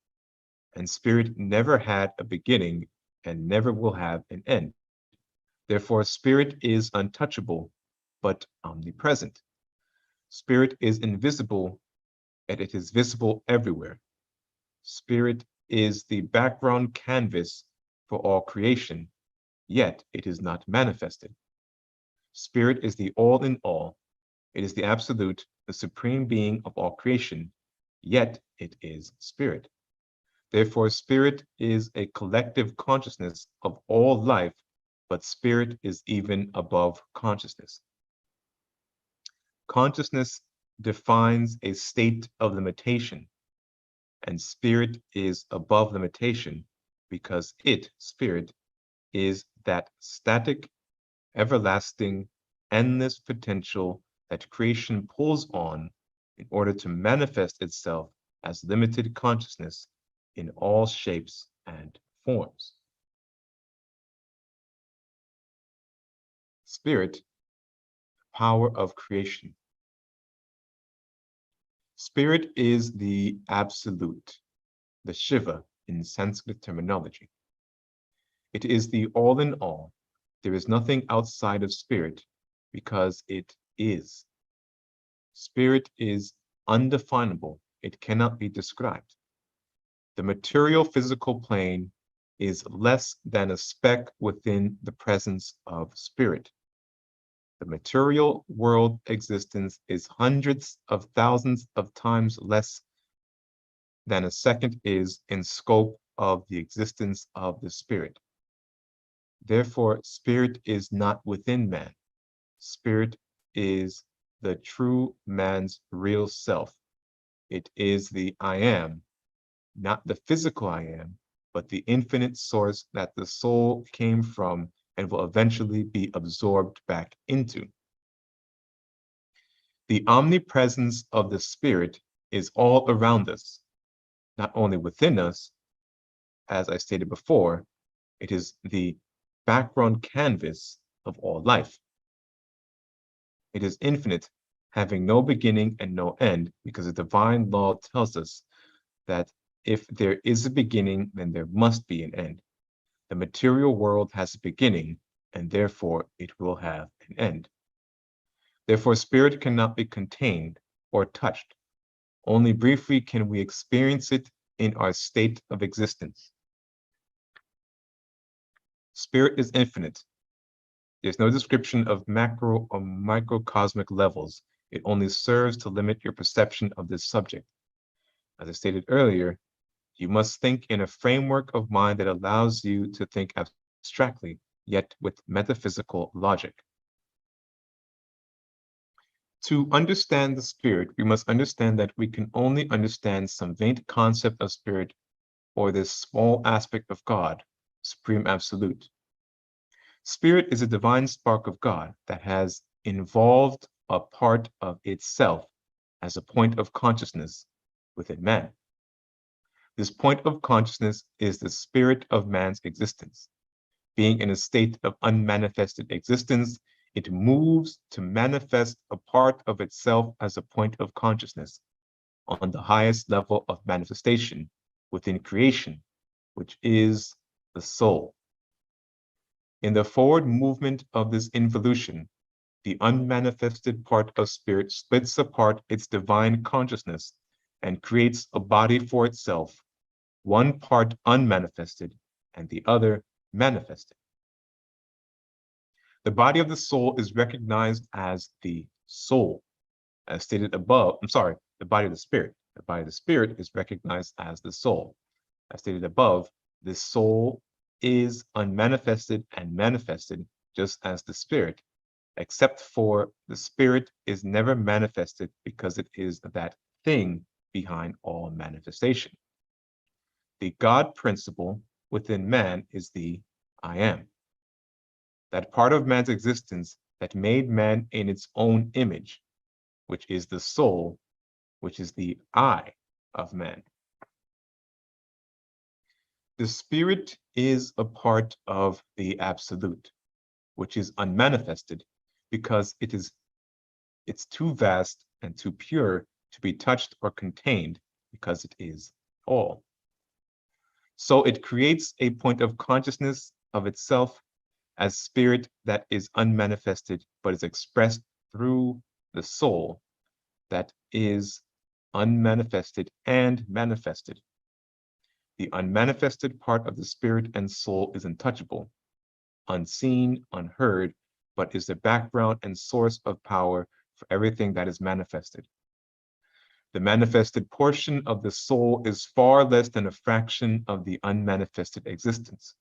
S1: and spirit never had a beginning and never will have an end. Therefore, spirit is untouchable, but omnipresent. Spirit is invisible, and it is visible everywhere. Spirit is the background canvas for all creation, yet it is not manifested. Spirit is the all in all. It is the absolute, the supreme being of all creation, yet it is spirit. Therefore, spirit is a collective consciousness of all life, but spirit is even above consciousness. Consciousness defines a state of limitation, and spirit is above limitation because it, spirit, is that static, everlasting, endless potential that creation pulls on in order to manifest itself as limited consciousness in all shapes and forms. Spirit, power of creation. Spirit is the absolute, the Shiva in Sanskrit terminology. It is the all in all. There is nothing outside of spirit because it is. Spirit is undefinable. It cannot be described. The material physical plane is less than a speck within the presence of spirit. The material world existence is hundreds of thousands of times less than a second is in scope of the existence of the spirit. Therefore, spirit is not within man. Spirit is the true man's real self. It is the I am, not the physical I am, but the infinite source that the soul came from and will eventually be absorbed back into. The omnipresence of the spirit is all around us, not only within us, as I stated before, it is the background canvas of all life. It is infinite, having no beginning and no end, because the divine law tells us that if there is a beginning, then there must be an end. The material world has a beginning, and therefore it will have an end. Therefore, spirit cannot be contained or touched. Only briefly can we experience it in our state of existence. Spirit is infinite. There's no description of macro or microcosmic levels. It only serves to limit your perception of this subject. As I stated earlier, you must think in a framework of mind that allows you to think abstractly, yet with metaphysical logic. To understand the spirit, we must understand that we can only understand some faint concept of spirit or this small aspect of God, supreme absolute. Spirit is a divine spark of God that has involved a part of itself as a point of consciousness within man. This point of consciousness is the spirit of man's existence. Being in a state of unmanifested existence, it moves to manifest a part of itself as a point of consciousness on the highest level of manifestation within creation, which is the soul. In the forward movement of this involution, the unmanifested part of spirit splits apart its divine consciousness and creates a body for itself, one part unmanifested and the other manifested. The body of the soul is recognized as the soul, as stated above. the body of the spirit. The body of the spirit is recognized as the soul. As stated above, this soul is unmanifested and manifested just as the spirit, except for the spirit is never manifested because it is that thing behind all manifestation. The God principle within man is the I am. That part of man's existence that made man in its own image, which is the soul, which is the I of man. The spirit is a part of the absolute, which is unmanifested because it's too vast and too pure to be touched or contained because it is all. So it creates a point of consciousness of itself as spirit that is unmanifested but is expressed through the soul that is unmanifested and manifested. The unmanifested part of the spirit and soul is untouchable, unseen, unheard, but is the background and source of power for everything that is manifested. The manifested portion of the soul is far less than a fraction of the unmanifested existence.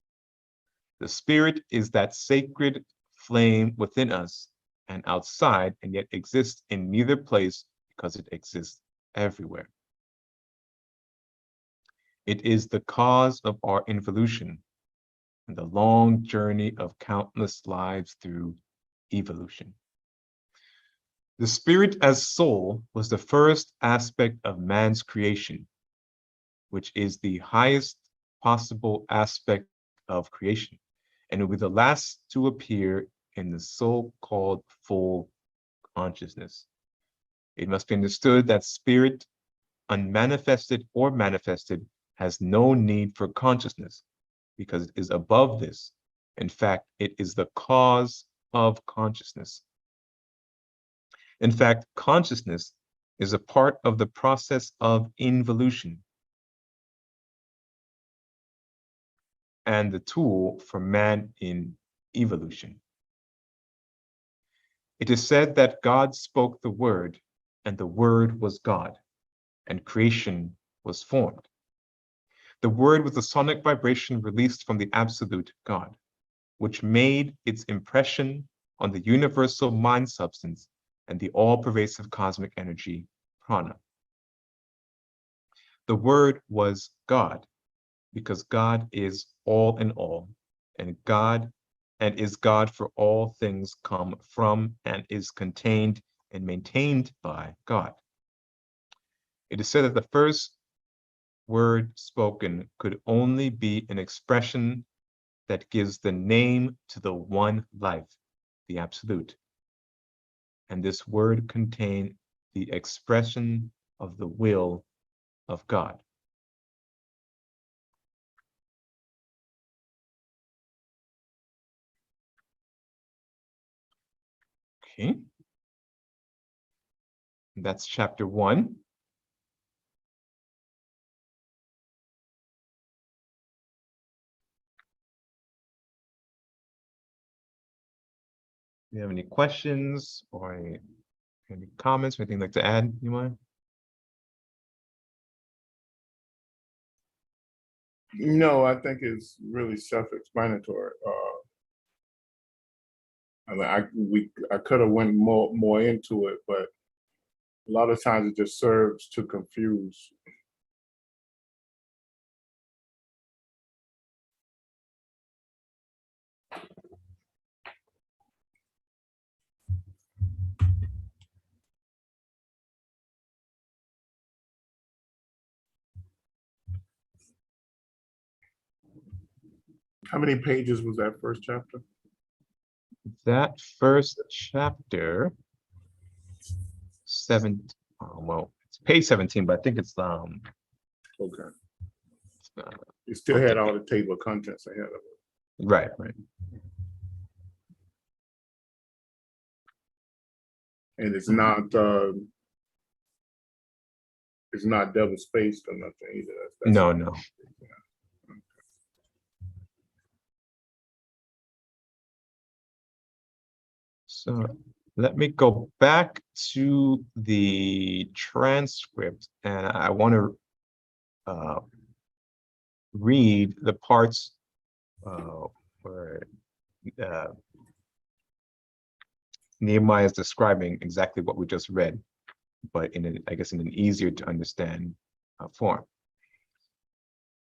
S1: The spirit is that sacred flame within us and outside, and yet exists in neither place because it exists everywhere. It is the cause of our involution and the long journey of countless lives through evolution. The spirit as soul was the first aspect of man's creation, which is the highest possible aspect of creation, and will be the last to appear in the so-called full consciousness. It must be understood that spirit, unmanifested or manifested, has no need for consciousness because it is above this. In fact, it is the cause of consciousness. In fact, consciousness is a part of the process of involution and the tool for man in evolution. It is said that God spoke the word, and the word was God, and creation was formed. The word was the sonic vibration released from the absolute God, which made its impression on the universal mind substance and the all-pervasive cosmic energy, prana. The word was God, because God is all in all, and is God for all things come from and is contained and maintained by God. It is said that the first word spoken could only be an expression that gives the name to the one life, the absolute. And this word contained the expression of the will of God. Okay. That's chapter 1. Do you have any questions or any comments or anything you'd like to add, Iman?
S2: No, I think it's really self-explanatory. I could have went more into it, but a lot of times it just serves to confuse. How many pages was that first chapter?
S1: That first chapter, well, it's page 17, but I think it's
S2: Okay.
S1: uh,
S2: It still had all the table of contents ahead of it.
S1: right.
S2: And it's not double spaced or nothing either.
S1: No. So Let me go back to the transcript, and I want to read the parts where uh, Nehemiah is describing exactly what we just read, but I guess in an easier to understand form.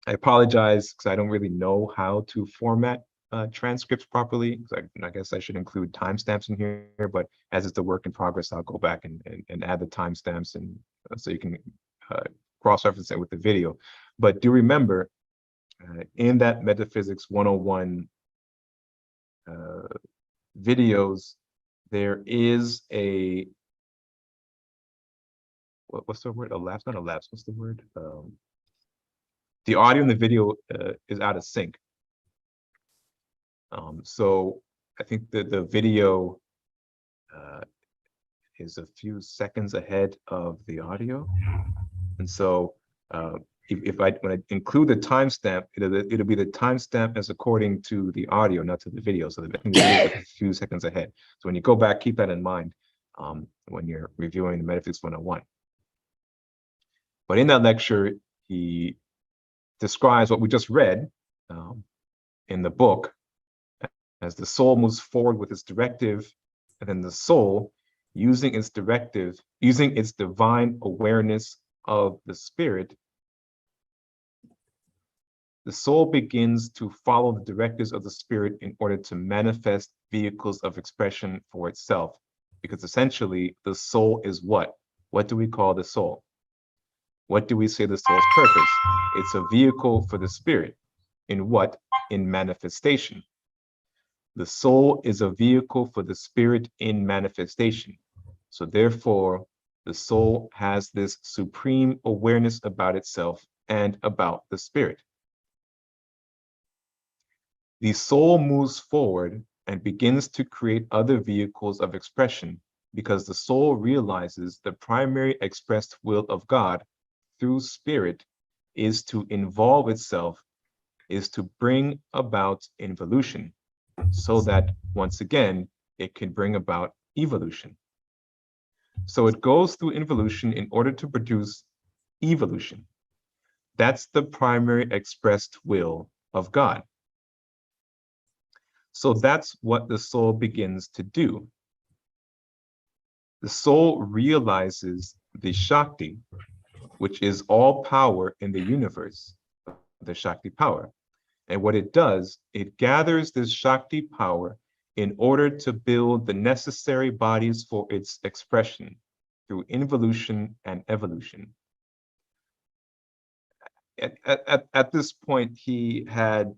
S1: I apologize because I don't really know how to format transcripts properly. I guess I should include timestamps in here, but as it's a work in progress, I'll go back and add the timestamps, and so you can cross-reference it with the video. But do remember, in that Metaphysics 101 videos, there is a, what's the word? A lapse, not a lapse, what's the word? The audio and the video is out of sync. So I think that the video is a few seconds ahead of the audio. And so when I include the timestamp, it'll be the timestamp as according to the audio, not to the video. So the video is a few seconds ahead. So when you go back, keep that in mind when you're reviewing the Metaphysics 101. But in that lecture, he describes what we just read in the book as the soul moves forward with its directive, and then the soul, using its divine awareness of the spirit, the soul begins to follow the directives of the spirit in order to manifest vehicles of expression for itself. Because essentially, the soul is what? What do we call the soul? What do we say the soul's purpose? It's a vehicle for the spirit. In what? In manifestation. The soul is a vehicle for the spirit in manifestation. So therefore, the soul has this supreme awareness about itself and about the spirit. The soul moves forward and begins to create other vehicles of expression because the soul realizes the primary expressed will of God through spirit is to involve itself, is to bring about involution, so that once again, it can bring about evolution. So it goes through involution in order to produce evolution. That's the primary expressed will of God. So that's what the soul begins to do. The soul realizes the Shakti, which is all power in the universe, the Shakti power. And what it does, it gathers this Shakti power in order to build the necessary bodies for its expression through involution and evolution. At this point, he had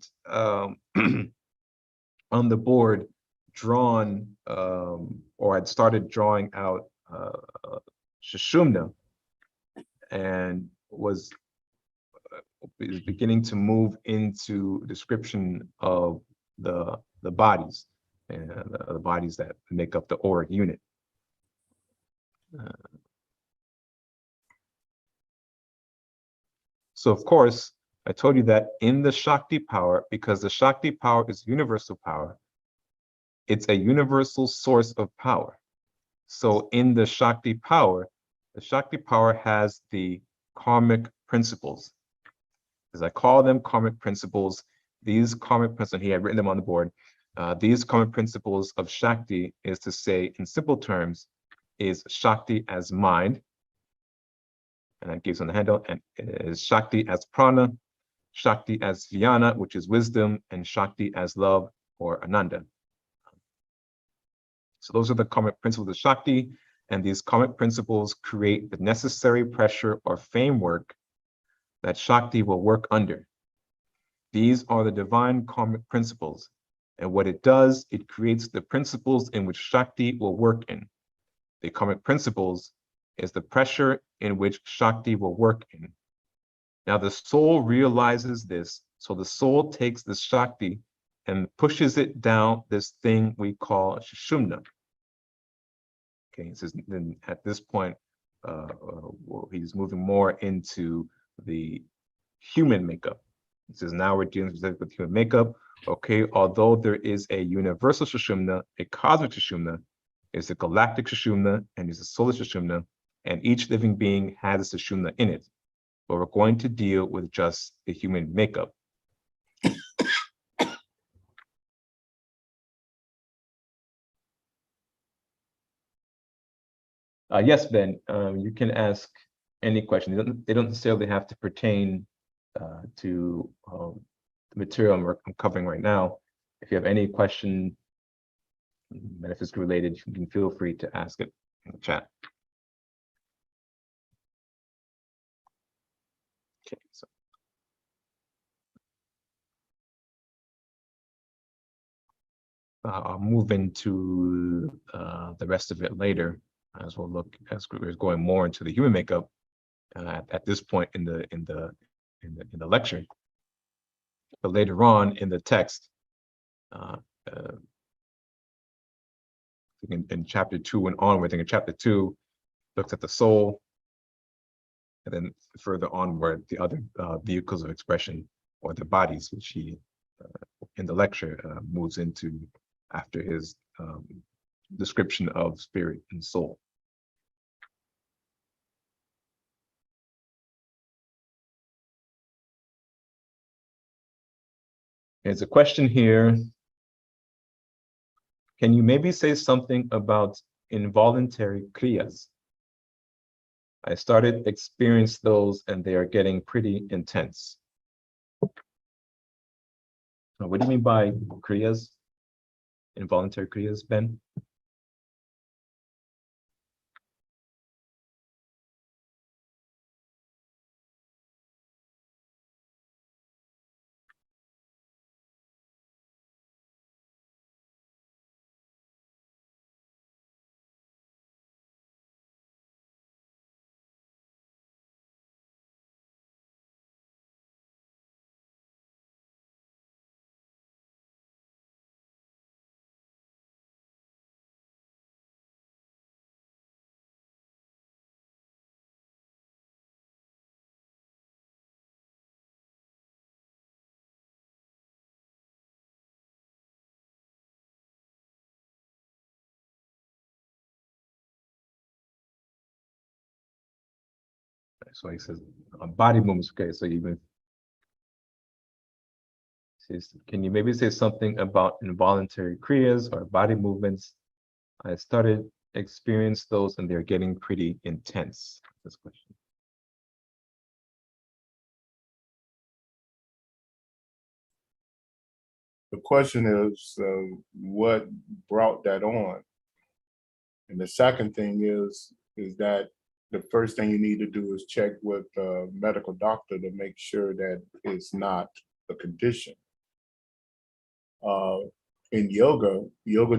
S1: on the board drawn or had started drawing out Sushumna, and was beginning to move into description of the bodies and the bodies that make up the auric unit. So of course, I told you that in the Shakti power, because the Shakti power is universal power, it's a universal source of power. So in the Shakti power has the karmic principles. As I call them karmic principles, these karmic principles, he had written them on the board, these karmic principles of Shakti is to say, in simple terms, is Shakti as mind, and that gives on the handout, and is Shakti as prana, Shakti as Vyana, which is wisdom, and Shakti as love or Ananda. So those are the karmic principles of Shakti, and these karmic principles create the necessary pressure or framework that Shakti will work under. These are the divine karmic principles, and what it does, it creates the principles in which Shakti will work in. The karmic principles is the pressure in which Shakti will work in. Now the soul realizes this, so the soul takes this Shakti and pushes it down this thing we call Sushumna. Okay, so then at this point, he's moving more into the human makeup. He says now we're dealing with human makeup. Okay, although there is a universal Sushumna, a cosmic Sushumna, There's a galactic Sushumna and there's a solar Sushumna, and each living being has a Sushumna in it. But we're going to deal with just the human makeup. Yes, Ben, you can ask any question. They don't necessarily have to pertain to the material I'm covering right now. If you have any question, metaphysical related, you can feel free to ask it in the chat. Okay, so I'll move into the rest of it later, as we'll look as we're going more into the human makeup at this point in the lecture. But later on in the text, in chapter 2 and onward, I think in chapter 2 looks at the soul, and then further onward the other vehicles of expression or the bodies, which he in the lecture moves into after his description of spirit and soul. There's a question here. Can you maybe say something about involuntary kriyas? I started experience those and they are getting pretty intense. What do you mean by kriyas? Involuntary kriyas, Ben? So he says body movements. Okay, so even says, can you maybe say something about involuntary kriyas or body movements? I started experience those and they're getting pretty intense. This question.
S2: The question is, what brought that on? And the second thing is that the first thing you need to do is check with a medical doctor to make sure that it's not a condition. In yoga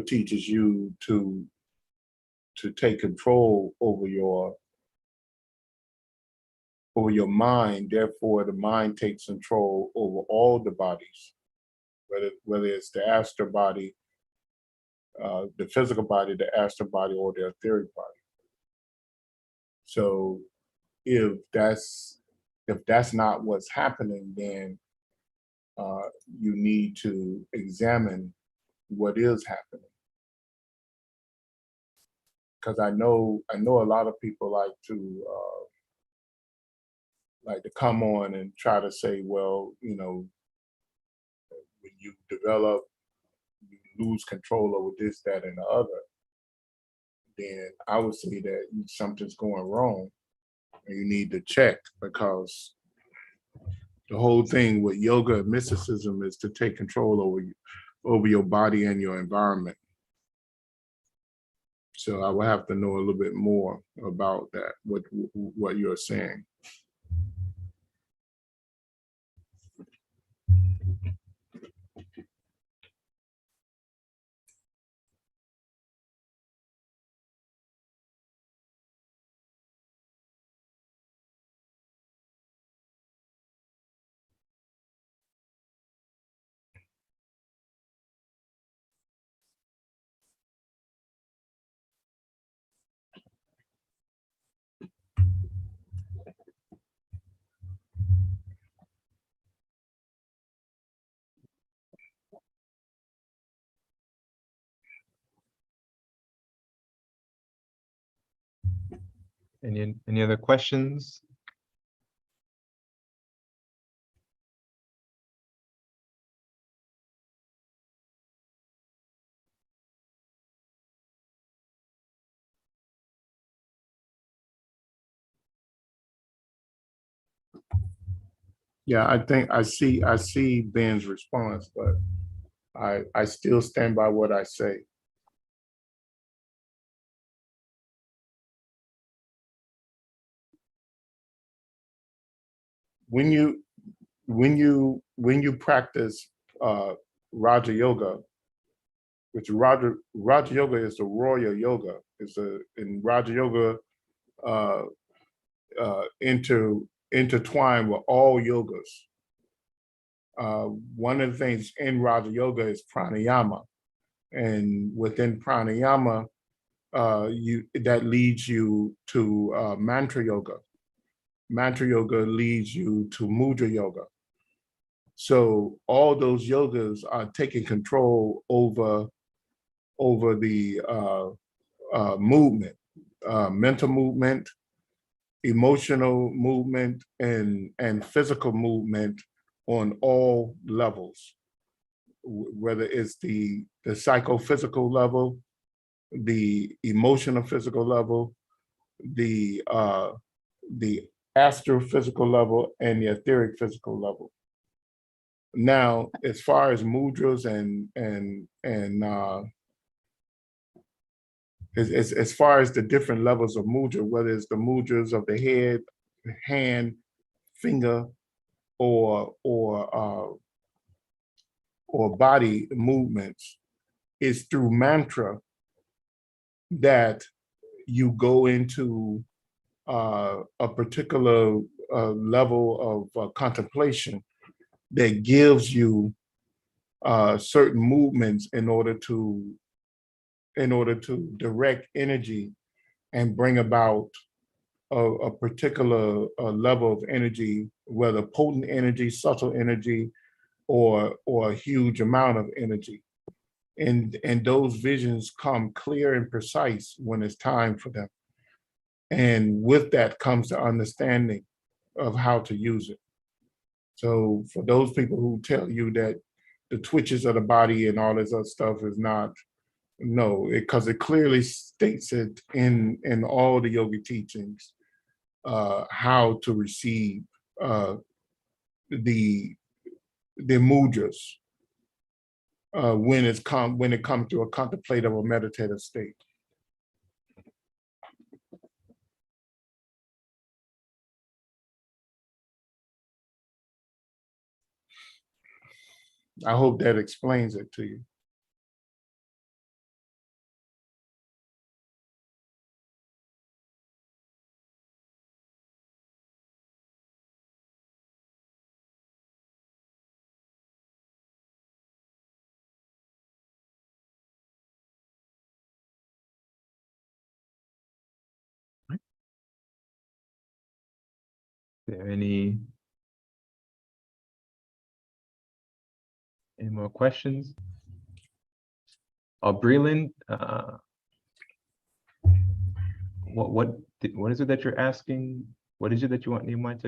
S2: teaches you to take control over your mind. Therefore, the mind takes control over all the bodies, whether it's the astral body, the physical body, the astral body, or the etheric body. So if that's not what's happening, then you need to examine what is happening. Because I know a lot of people like to come on and try to say, well, you know, when you develop, you lose control over this, that, and the other, then I would say that something's going wrong and you need to check, because the whole thing with yoga and mysticism is to take control over your body and your environment. So I will have to know a little bit more about that, what you're saying.
S1: Any other questions?
S2: Yeah, I think I see Ben's response, but I still stand by what I say. When you practice Raja Yoga, which Raja Yoga is the royal yoga, in Raja Yoga uh, intertwined with all yogas. One of the things in Raja Yoga is pranayama, and within pranayama, that leads you to mantra yoga. Mantra yoga leads you to mudra yoga. So all those yogas are taking control over the movement, mental movement, emotional movement, and physical movement on all levels, whether it's the psychophysical level, the emotional physical level, the astrophysical level, and the etheric physical level. Now, as far as mudras as far as the different levels of mudra, whether it's the mudras of the head, hand, finger, or body movements, is through mantra that you go into a particular level of contemplation that gives you certain movements in order to direct energy and bring about a particular level of energy, whether potent energy, subtle energy, or a huge amount of energy. And those visions come clear and precise when it's time for them. And with that comes the understanding of how to use it. So for those people who tell you that the twitches of the body and all this other stuff is not, no, because it clearly states it in all the yogi teachings, how to receive the mudras when it comes to a contemplative or meditative state. I hope that explains it to you.
S1: Is there any more questions? Breland, what is it that you're asking? What is it that you want Nehemiah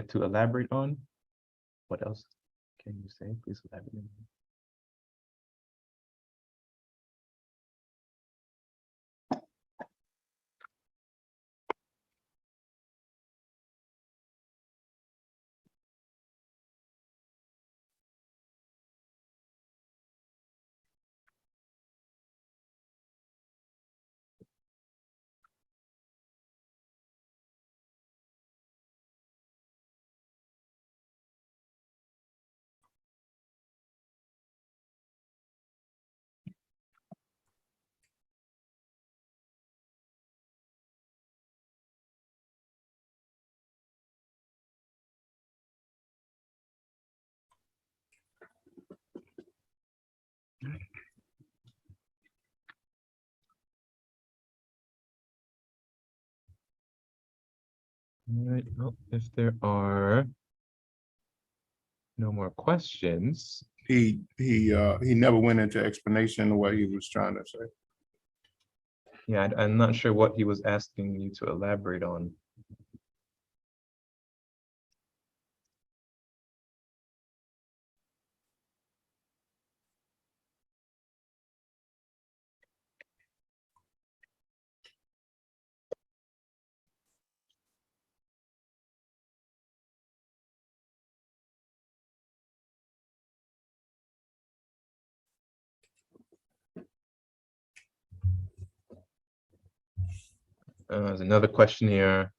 S1: to elaborate on? What else can you say? Please elaborate. All right. Well, if there are no more questions,
S2: He never went into explanation of what he was trying to say.
S1: Yeah, I'm not sure what he was asking you to elaborate on. There's another question here.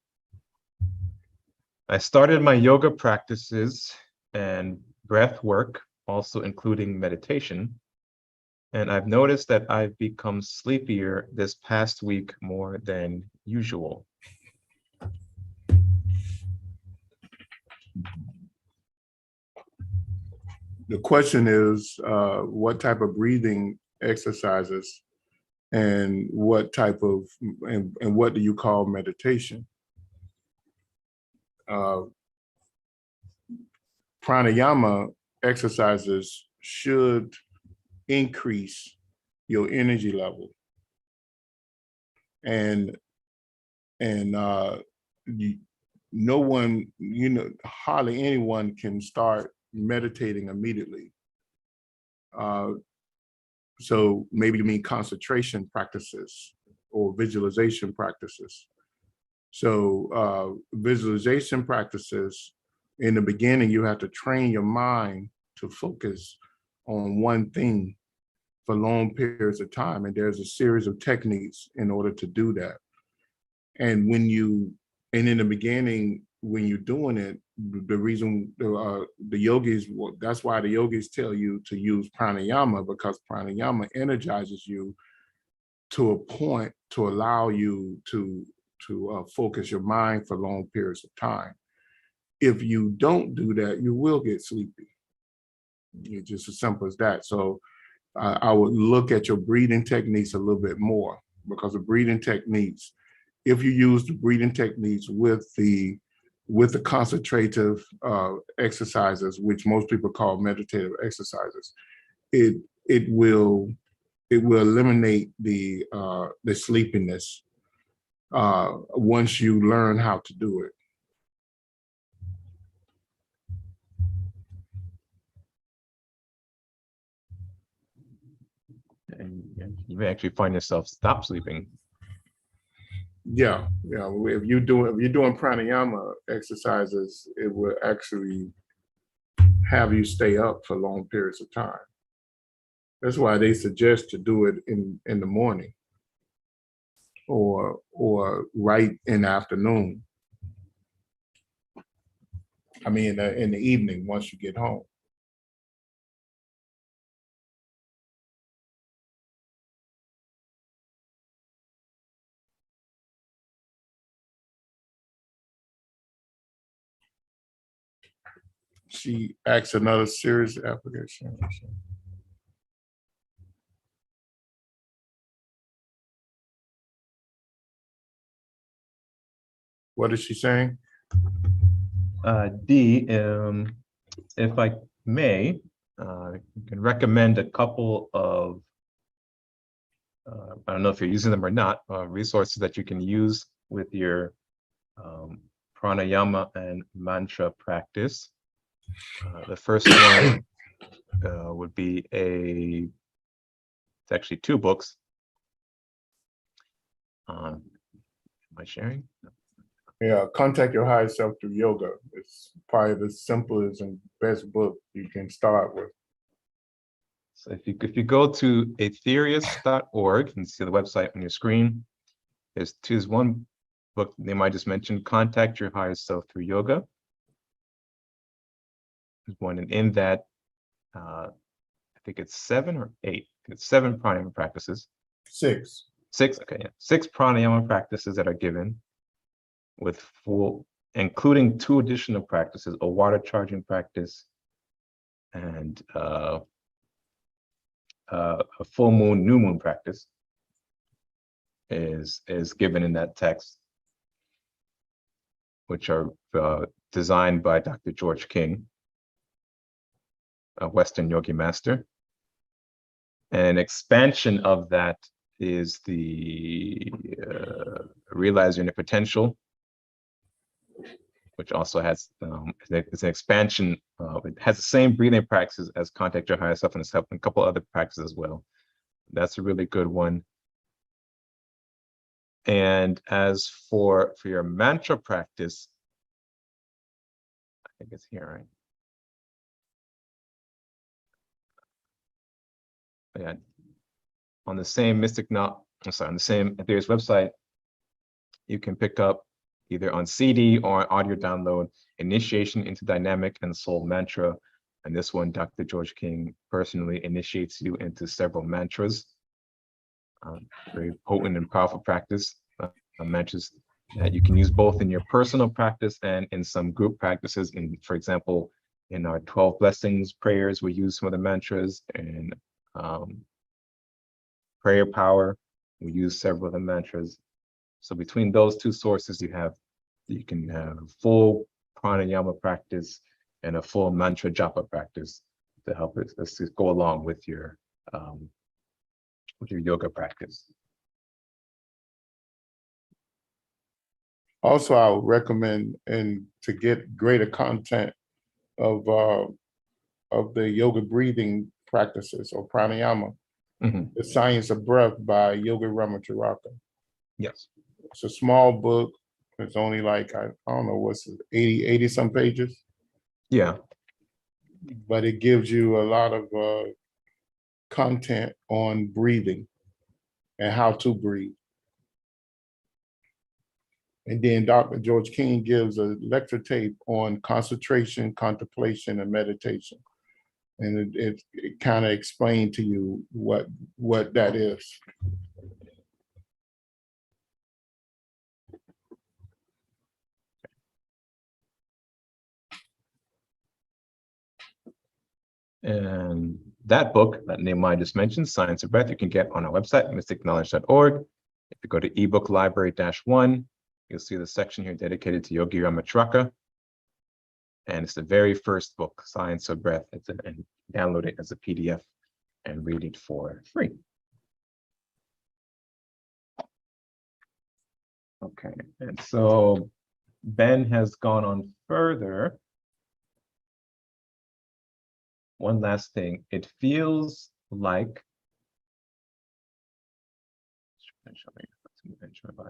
S1: I started my yoga practices and breath work, also including meditation, and I've noticed that I've become sleepier this past week more than usual.
S2: The question is, what type of breathing exercises and what type of, and what do you call meditation? Pranayama exercises should increase your energy level. And no one, hardly anyone can start meditating immediately. So maybe you mean concentration practices or visualization practices. So visualization practices, in the beginning, you have to train your mind to focus on one thing for long periods of time. And there's a series of techniques in order to do that. And in the beginning, when you're doing it, the reason the yogis, that's why the yogis tell you to use pranayama, because pranayama energizes you to a point to allow you to focus your mind for long periods of time. If you don't do that, you will get sleepy. It's just as simple as that. So I would look at your breathing techniques a little bit more, because the breathing techniques, if you use the breathing techniques with the concentrative exercises, which most people call meditative exercises, it will eliminate the sleepiness once you learn how to do it.
S1: And you may actually find yourself stop sleeping.
S2: Yeah. If you're doing pranayama exercises, it will actually have you stay up for long periods of time. That's why they suggest to do it in the morning or right in the afternoon. I mean, in the evening once you get home. She asks another serious application. What is she saying?
S1: D, if I may, you can recommend a couple of, I don't know if you're using them or not, resources that you can use with your pranayama and mantra practice. The first one would be it's actually 2 books. Am I sharing?
S2: Yeah, Contact Your Higher Self Through Yoga. It's probably the simplest and best book you can start with.
S1: So if you go to aetherius.org, you can see the website on your screen. There's one book they might just mention, Contact Your Higher Self Through Yoga. There's one, and in that, I think it's 7 or 8. It's 7 pranayama practices.
S2: 6.
S1: 6, okay, yeah. 6 pranayama practices that are given with full, including 2 additional practices, a water charging practice and a full moon, new moon practice is given in that text, which are designed by Dr. George King, a Western yogi master. And an expansion of that is the Realize Your Inner Potential, which also has it's an expansion. It has the same breathing practices as Contact Your Higher Self, and it's helping a couple other practices as well. That's a really good one. And as for your mantra practice, I think it's here, right? Yeah. On the same on the same Ethereum's website, you can pick up either on CD or audio download, Initiation into Dynamic and Soul Mantra. And this one, Dr. George King personally initiates you into several mantras. Very potent and powerful practice. Mantras that you can use both in your personal practice and in some group practices. For example, in our 12 blessings prayers, we use some of the mantras, and prayer power, we use several of the mantras. So between those two sources, you can have full pranayama practice and a full mantra japa practice to help us go along with your yoga practice.
S2: Also, I would recommend, and to get greater content of the yoga breathing practices or pranayama, The Science of Breath by Yogi Ramacharaka.
S1: Yes.
S2: It's a small book. It's only like, I don't know, what's it, 80 some pages?
S1: Yeah.
S2: But it gives you a lot of content on breathing and how to breathe. And then Dr. George King gives a lecture tape on concentration, contemplation, and meditation. And it kind of explained to you what that is.
S1: And that book, that name I just mentioned, Science of Breath, you can get on our website, mysticknowledge.org. If you go to ebook library-1, you'll see the section here dedicated to Yogi Ramacharaka. And it's the very first book, Science of Breath. And download it as a PDF and read it for free. Okay, and so Ben has gone on further. One last thing, it feels like,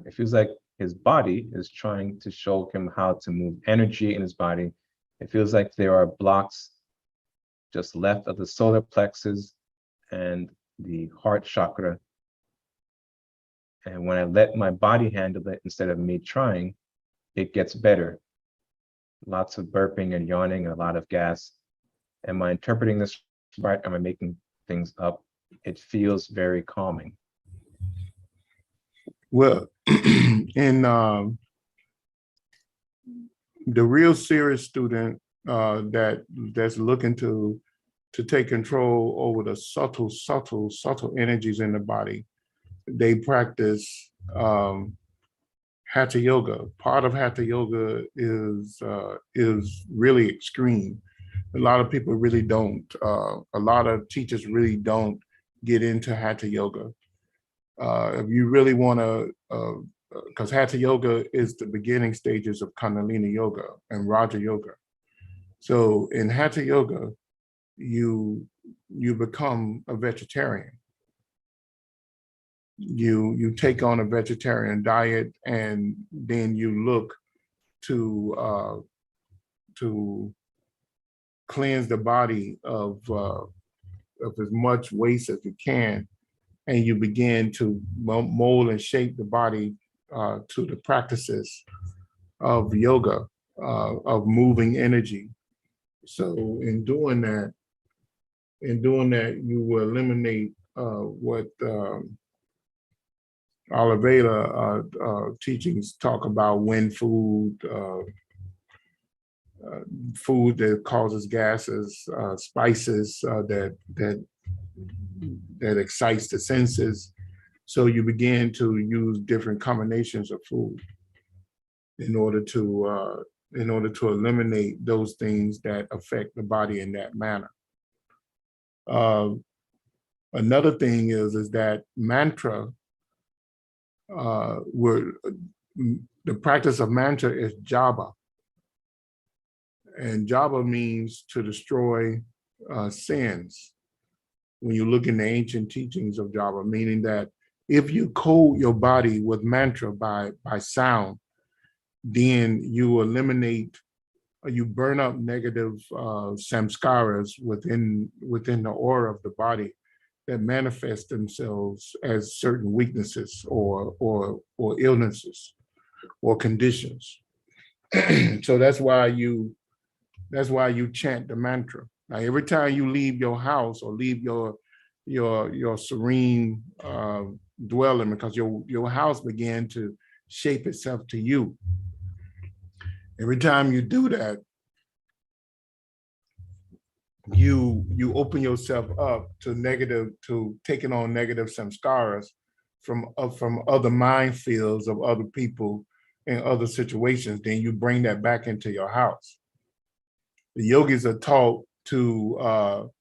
S1: it feels like his body is trying to show him how to move energy in his body. It feels like there are blocks just left of the solar plexus and the heart chakra. And when I let my body handle it instead of me trying, it gets better. Lots of burping and yawning, a lot of gas. Am I interpreting this right? Am I making things up? It feels very calming.
S2: Well, in the real serious student that's looking to take control over the subtle energies in the body, they practice Hatha Yoga. Part of Hatha Yoga is really extreme. A lot of people really don't. A lot of teachers really don't get into Hatha Yoga. If you really want to, because Hatha Yoga is the beginning stages of Kundalini Yoga and Raja Yoga. So in Hatha Yoga, you become a vegetarian. You take on a vegetarian diet, and then you look to cleanse the body of as much waste as you can, and you begin to mold and shape the body to the practices of yoga, of moving energy. So in doing that, you will eliminate what Ayurveda teachings talk about: wind food, food that causes gases, spices that excites the senses. So you begin to use different combinations of food in order to eliminate those things that affect the body in that manner. Another thing is that mantra, the practice of mantra is japa. And japa means to destroy sins. When you look in the ancient teachings of japa, meaning that if you coat your body with mantra by sound, then you eliminate, you burn up negative samskaras within the aura of the body that manifest themselves as certain weaknesses or illnesses or conditions. So that's why you chant the mantra. Now, every time you leave your house or leave your serene dwelling, because your house began to shape itself to you. Every time you do that, you open yourself up to taking on negative samskaras from other minefields of other people in other situations. Then you bring that back into your house. The yogis are taught to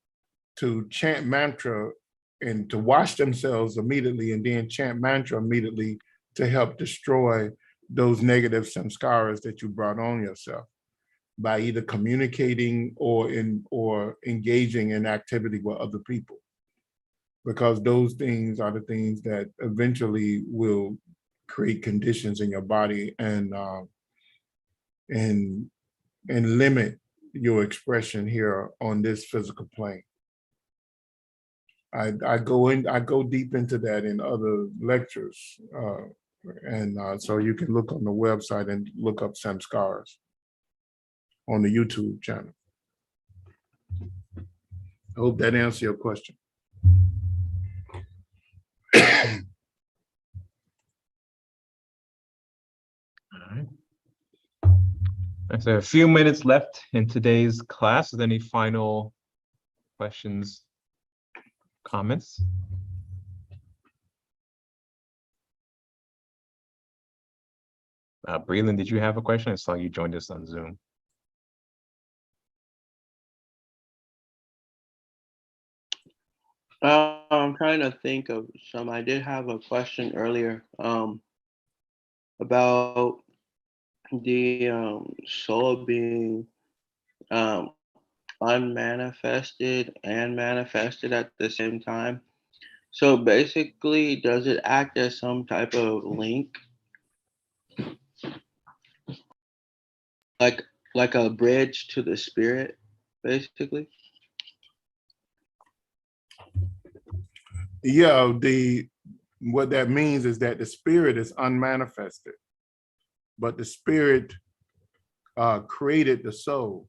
S2: chant mantra and to wash themselves immediately, and then chant mantra immediately to help destroy those negative samskaras that you brought on yourself by either communicating or engaging in activity with other people, because those things are the things that eventually will create conditions in your body and limit your expression here on this physical plane. I go deep into that in other lectures, so you can look on the website and look up samskaras on the YouTube channel. I hope that answers your question.
S1: All right. There's a few minutes left in today's class. Is there any final questions, comments? Breland, did you have a question? I saw you joined us on Zoom.
S3: I'm trying to think of some. I did have a question earlier about the soul being unmanifested and manifested at the same time. So basically, does it act as some type of link, like a bridge to the spirit, basically?
S2: Yeah, what that means is that the spirit is unmanifested, but the spirit created the soul.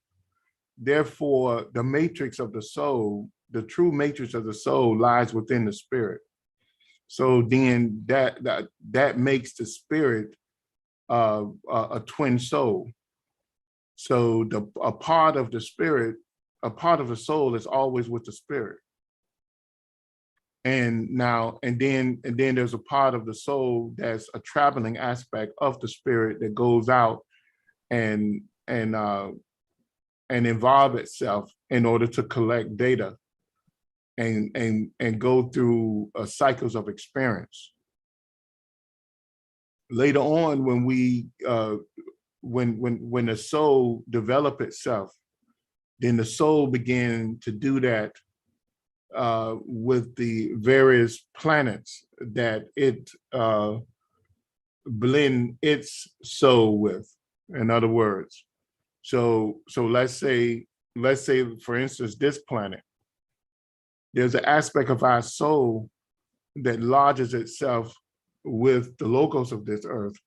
S2: Therefore, the matrix of the soul, the true matrix of the soul, lies within the spirit. So then that makes the spirit a twin soul. So a part of the spirit, a part of the soul is always with the spirit. And then there's a part of the soul that's a traveling aspect of the spirit that goes out and involve itself in order to collect data and go through cycles of experience. Later on, when when the soul develop itself, then the soul began to do that with the various planets that it blend its soul with. In other words, so let's say for instance, this planet, there's an aspect of our soul that lodges itself with the logos of this earth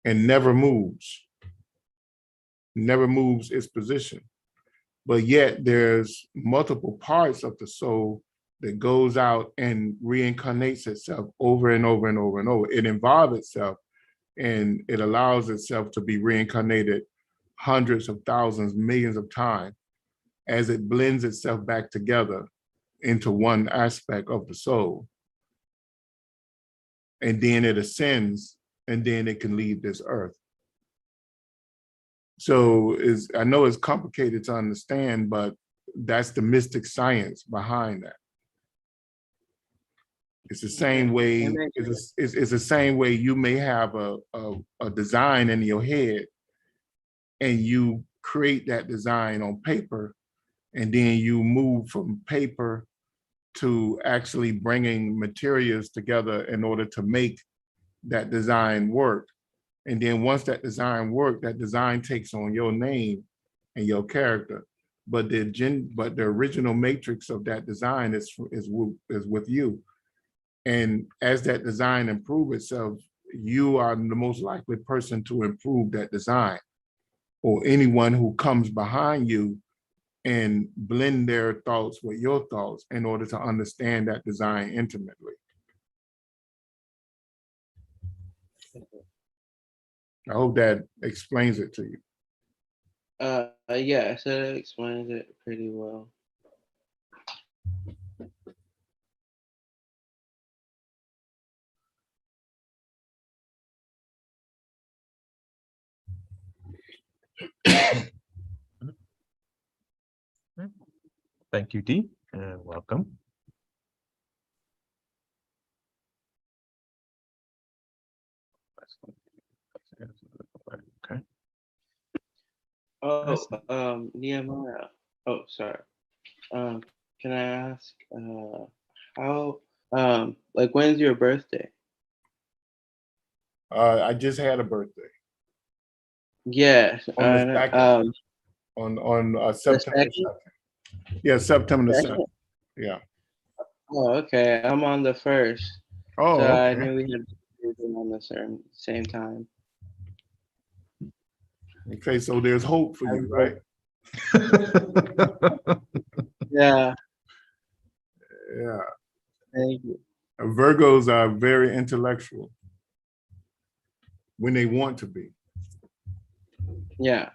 S2: and never moves its position. But yet there's multiple parts of the soul that goes out and reincarnates itself over and over and over and over. It involves itself and it allows itself to be reincarnated hundreds of thousands, millions of times as it blends itself back together into one aspect of the soul. And then it ascends, and then it can leave this earth. So I know it's complicated to understand, but that's the mystic science behind that. It's the same way, it's the same way you may have a design in your head and you create that design on paper, and then you move from paper to actually bringing materials together in order to make that design work. And then once that design works, that design takes on your name and your character. But the original matrix of that design is with you. And as that design improves itself, you are the most likely person to improve that design, or anyone who comes behind you and blend their thoughts with your thoughts in order to understand that design intimately. I hope that explains it to you.
S3: Yeah, so that explains it pretty well.
S1: Thank you, Dee, and welcome. Okay.
S3: Oh, Nehemiah. Oh, sorry. Can I ask, how, like, when's your birthday?
S2: I just had a birthday
S3: Yeah,
S2: on the 2nd, on
S3: the
S2: September
S3: 2nd?
S2: 2nd. Yeah, September the 2nd.
S3: 2nd?
S2: Yeah.
S3: Oh, okay. I'm on the 1st. So
S2: Oh,
S3: I
S2: okay.
S3: knew we had been on the same time.
S2: Okay, so there's hope for you, right?
S3: Yeah,
S2: Yeah.
S3: thank you.
S2: Virgos are very intellectual when they want to be.
S3: Yeah.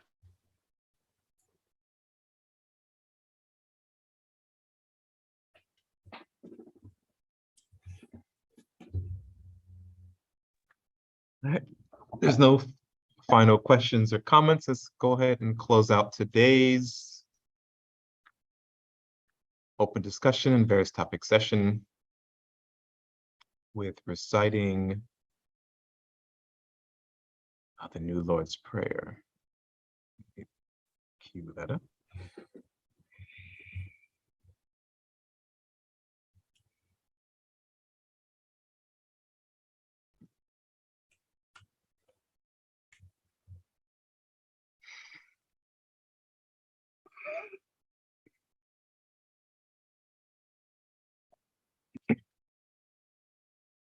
S1: All right. There's no final questions or comments. Let's go ahead and close out today's open discussion and various topic session with reciting the New Lord's Prayer. Cue that up.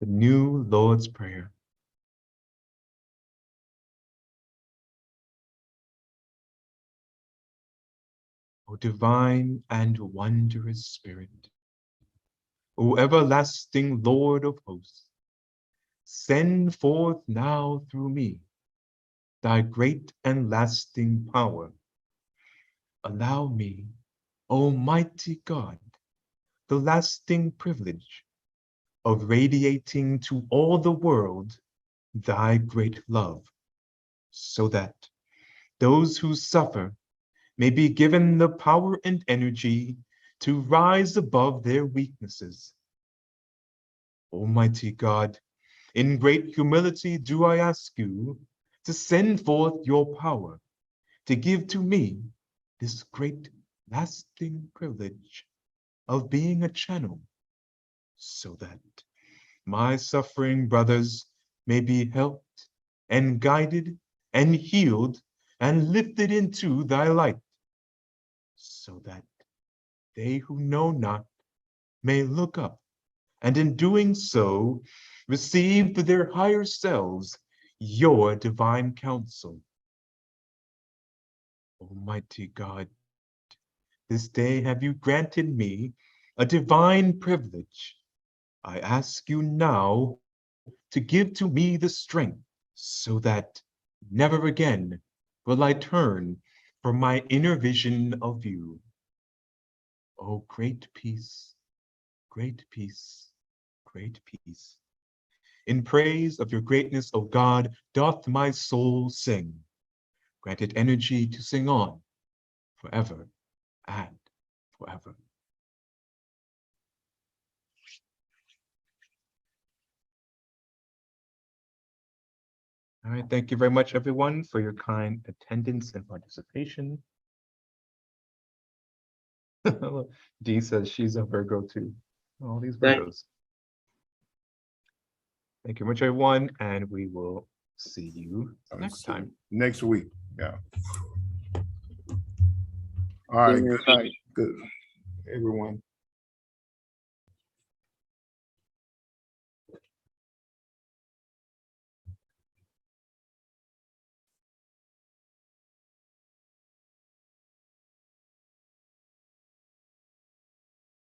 S1: The New Lord's Prayer. O divine and wondrous Spirit, O everlasting Lord of hosts, send forth now through me thy great and lasting power. Allow me, Almighty God, the lasting privilege of radiating to all the world thy great love, so that those who suffer may be given the power and energy to rise above their weaknesses. Almighty God, in great humility do I ask you to send forth your power to give to me this great lasting privilege of being a channel, so that my suffering brothers may be helped and guided and healed and lifted into thy light, so that they who know not may look up, and in doing so receive to their higher selves your divine counsel. Almighty God, this day have you granted me a divine privilege. I ask you now to give to me the strength, so that never again will I turn from my inner vision of you. Oh, great peace, great peace, great peace. In praise of your greatness, O God, doth my soul sing. Grant it energy to sing on forever and forever. All right, thank you very much, everyone, for your kind attendance and participation. Dee says she's a Virgo too. All these
S3: Thank
S1: Virgos. Thank you very much, everyone, and we will see you next time.
S2: Next week. Yeah. All right.
S3: you.
S2: Good night. Good, everyone.